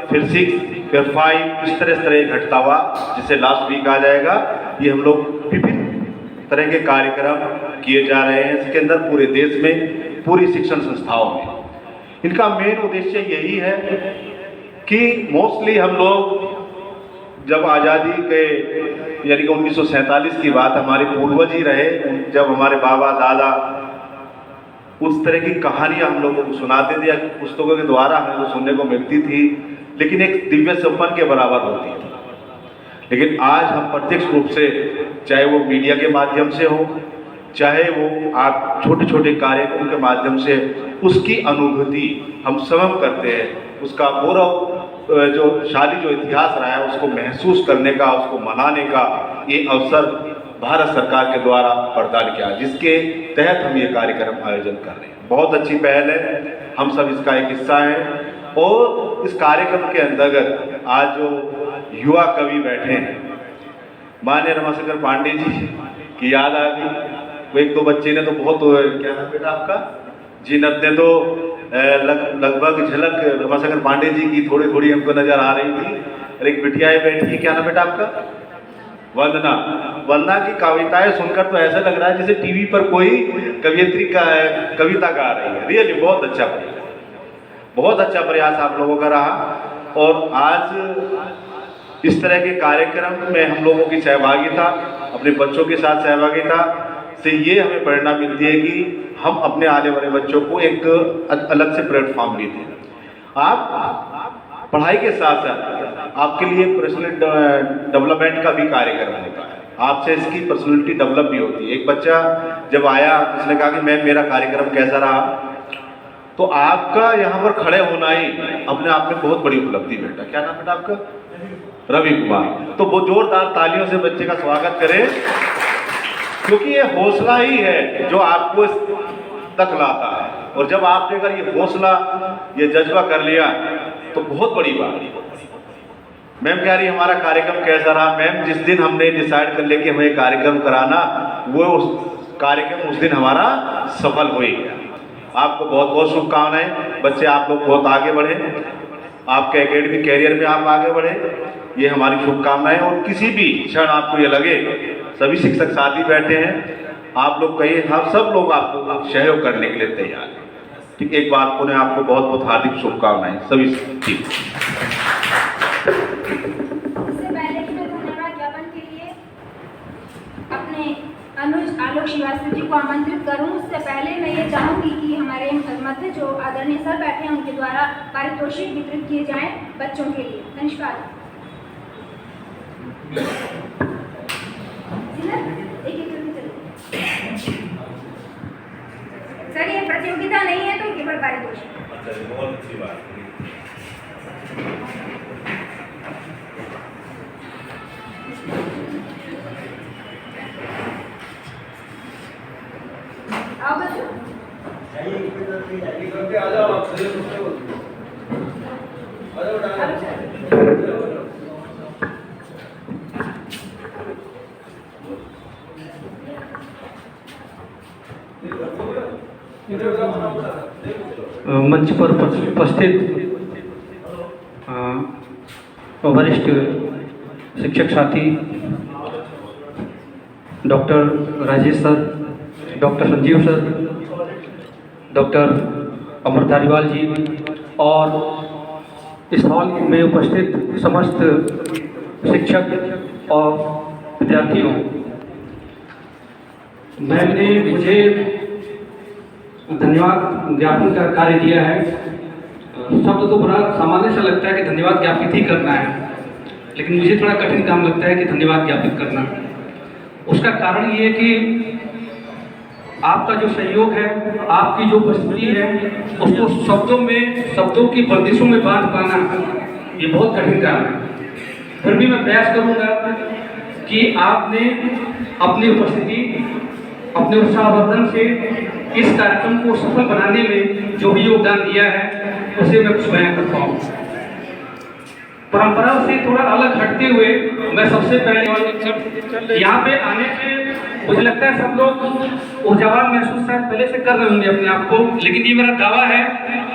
फिर 6, फिर 5, इस तरह घटता हुआ जिसे लास्ट वीक आ जाएगा। ये हम लोग विभिन्न तरह के कार्यक्रम किए जा रहे हैं, इसके अंदर पूरे देश में, पूरी शिक्षण संस्थाओं में। इनका मेन उद्देश्य यही है कि मोस्टली हम लोग जब आज़ादी के यानी कि 1947 की बात, हमारे पूर्वज ही रहे, जब हमारे बाबा दादा उस तरह की कहानियाँ हम लोगों को सुनाते थे या पुस्तकों के द्वारा हमें वो सुनने को मिलती थी, लेकिन एक दिव्य सपन के बराबर होती थी। लेकिन आज हम प्रत्यक्ष रूप से, चाहे वो मीडिया के माध्यम से हो, चाहे वो आप छोटे छोटे कार्यक्रम के माध्यम से, उसकी अनुभूति हम स्वयं करते हैं। उसका गौरव जो शाली जो इतिहास रहा है उसको महसूस करने का, उसको मनाने का ये अवसर भारत सरकार के द्वारा प्रदान किया, जिसके तहत हम ये कार्यक्रम आयोजन कर रहे हैं। बहुत अच्छी पहल है, हम सब इसका एक हिस्सा हैं। और इस कार्यक्रम के अंतर्गत आज जो युवा कवि बैठे हैं, माननीय रमाशंकर पांडे जी की याद आ गई। वो एक दो बच्चे ने तो बहुत, क्या नाम बेटा आपका, जीनत ने तो लगभग झलक रमाशंकर पांडे जी की थोड़ी थोड़ी हमको नजर आ रही थी। और एक बिटिया बैठी है, क्या नाम बेटा आपका, वंदना की कविताएं सुनकर तो ऐसा लग रहा है जैसे टीवी पर कोई कवियत्री का कविता गा रही है। रियली बहुत अच्छा प्रयास, बहुत अच्छा प्रयास आप लोगों का रहा। और आज इस तरह के कार्यक्रम में हम लोगों की सहभागिता, अपने बच्चों के साथ सहभागिता से ये हमें प्रेरणा मिलती है कि हम अपने आने वाले बच्चों को एक अलग से प्लेटफॉर्म भी दें। आप पढ़ाई के साथ साथ आपके लिए पर्सनल डेवलपमेंट का भी कार्यक्रम होता है, आपसे इसकी पर्सनैलिटी डेवलप भी होती है। एक बच्चा जब आया, उसने कहा कि मैम मेरा कार्यक्रम कैसा रहा, तो आपका यहाँ पर खड़े होना ही अपने आप में बहुत बड़ी उपलब्धि बेटा। क्या नाम बेटा आपका, रवि कुमार। तो वो जोरदार तालियों से बच्चे का स्वागत करें, क्योंकि ये हौसला ही है जो आपको इस तक लाता है। और जब आपने अगर ये हौसला, ये जज्बा कर लिया तो बहुत बड़ी बात है। मैम कह रही हमारा कार्यक्रम कैसा रहा। मैम जिस दिन हमने डिसाइड कर लिया कि हमें कार्यक्रम कराना, वो उस कार्यक्रम उस दिन हमारा सफल हो ही गया। आपको बहुत बहुत शुभकामनाएं। बच्चे आप लोग बहुत आगे बढ़ें, आपके एकेडमिक कैरियर में आप आगे बढ़ें, ये हमारी शुभकामनाएं। और किसी भी क्षण आपको ये लगे, सभी शिक्षक साथ ही बैठे हैं, आप लोग कहिए, हम सब लोग आपको सहयोग करने के लिए तैयार हैं। ठीक, एक बार पुनः आपको बहुत बहुत हार्दिक शुभकामनाएं सभी। ठीक, इससे पहले कि मैं धन्यवाद ज्ञापन के लिए अपने अनुज आलोक श्रीवास्तव जी को आमंत्रित करूं, उससे पहले मैं ये चाहूँगी कि हमारे मध्य जो आदरणीय सर बैठे हैं उनके द्वारा पारितोषिक वितरित किए जाएं बच्चों के लिए। धन्यवाद। सर, ये प्रतियोगिता नहीं है तो केवल पारितोषिक। बहुत अच्छी बात। आओ बच्चों। आ जाओ आप। मंच पर उपस्थित वरिष्ठ शिक्षक साथी doctor Rajesh sir, doctor Sanjeev sir, doctor Amar Dhariwal ji और इस हॉल में उपस्थित समस्त शिक्षक और विद्यार्थियों, मैंने मुझे धन्यवाद ज्ञापन का कार्य दिया है। शब्द तो बड़ा सामान्य सा लगता है कि धन्यवाद ज्ञापित ही करना है, लेकिन मुझे थोड़ा कठिन काम लगता है कि धन्यवाद ज्ञापित करना। उसका कारण ये है कि आपका जो सहयोग है, आपकी जो उपस्थिति है, उसको शब्दों की बंदिशों में बांध पाना ये बहुत कठिन काम है। फिर भी मैं प्रयास करूंगा कि आपने अपनी उपस्थिति, अपने उत्साहवर्धन से इस कार्यक्रम को सफल बनाने में जो भी योगदान दिया है उसे मैं कुछ बयान कर पाऊँ। परंपरा से थोड़ा अलग हटते हुए मैं सबसे पहले यहाँ पे आने से मुझे लगता है सब लोग ऊर्जावान महसूस शायद पहले से कर रहे होंगे अपने आप को, लेकिन ये मेरा दावा है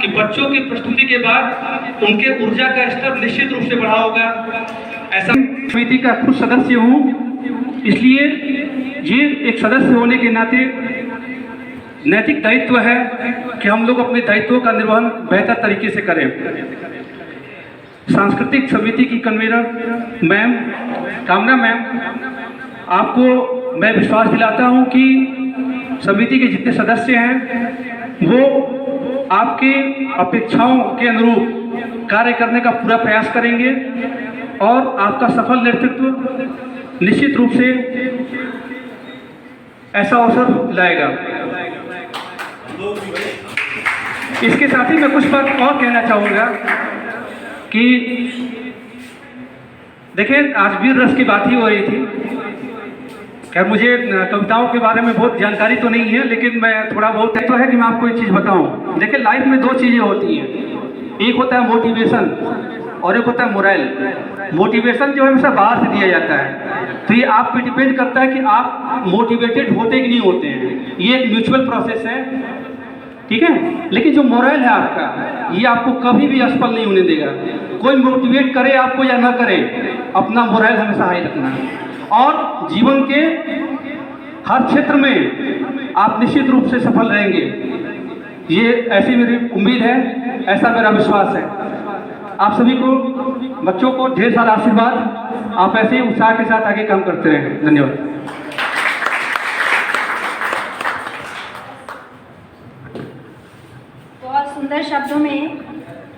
कि बच्चों की प्रस्तुति के बाद उनके ऊर्जा का स्तर निश्चित रूप से बढ़ा होगा। ऐसा समिति का खुद सदस्य हूँ, इसलिए ये एक सदस्य होने के नाते नैतिक दायित्व है कि हम लोग अपने दायित्वों का निर्वहन बेहतर तरीके से करें। सांस्कृतिक समिति की कन्वीनर मैम कामना मैम, आपको मैं विश्वास दिलाता हूं कि समिति के जितने सदस्य हैं वो आपके अपेक्षाओं के अनुरूप कार्य करने का पूरा प्रयास करेंगे और आपका सफल नेतृत्व निश्चित रूप से ऐसा अवसर लाएगा। इसके साथ ही मैं कुछ बात और कहना चाहूँगा कि देखिए, आज वीर रस की बात ही हो रही थी। खैर, मुझे कविताओं के बारे में बहुत जानकारी तो नहीं है, लेकिन मैं थोड़ा बहुत तो है कि मैं आपको एक चीज़ बताऊं। देखिए, लाइफ में दो चीज़ें होती हैं, एक होता है मोटिवेशन और एक होता है मोरल। मोटिवेशन जो है हमेशा बाहर से दिया जाता है, तो ये आप पे डिपेंड करता है कि आप मोटिवेटेड होते कि नहीं होते हैं। ये एक म्यूचुअल प्रोसेस है, ठीक है। लेकिन जो मोरल है आपका, ये आपको कभी भी असफल नहीं होने देगा। कोई मोटिवेट करे आपको या ना करे, अपना मोरल हमेशा हाई रखना और जीवन के हर क्षेत्र में आप निश्चित रूप से सफल रहेंगे। ये ऐसी मेरी उम्मीद है, ऐसा मेरा विश्वास है। आप सभी को, बच्चों को ढेर सारा आशीर्वाद। आप ऐसे ही उत्साह के साथ आगे काम करते रहें। धन्यवाद। बहुत सुंदर शब्दों में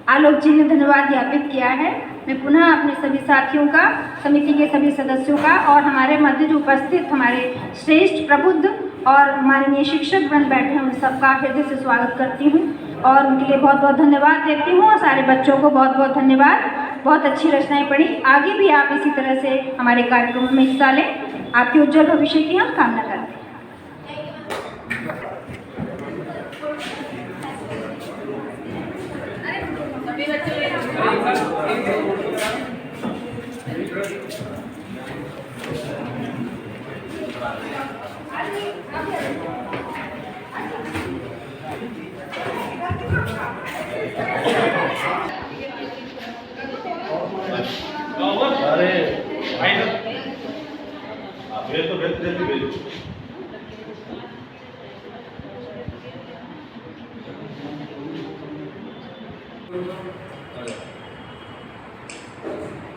आलोक जी ने धन्यवाद ज्ञापित किया है। मैं पुनः अपने सभी साथियों का, समिति के सभी सदस्यों का और हमारे मध्य जो उपस्थित हमारे श्रेष्ठ प्रबुद्ध और माननीय शिक्षक बन बैठे हैं उन सबका हृदय से स्वागत करती हूँ और उनके लिए बहुत बहुत धन्यवाद देती हूँ। और सारे बच्चों को बहुत बहुत धन्यवाद। बहुत अच्छी रचनाएं पढ़ी। आगे भी आप इसी तरह से हमारे कार्यक्रमों में हिस्सा लें। आपके उज्जवल भविष्य की हम कामना करते हैं।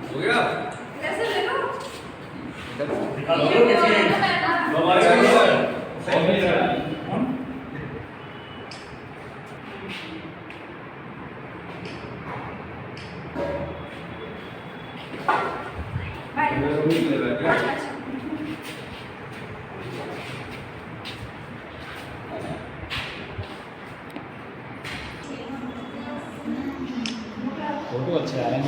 हो गया फोटो अच्छा है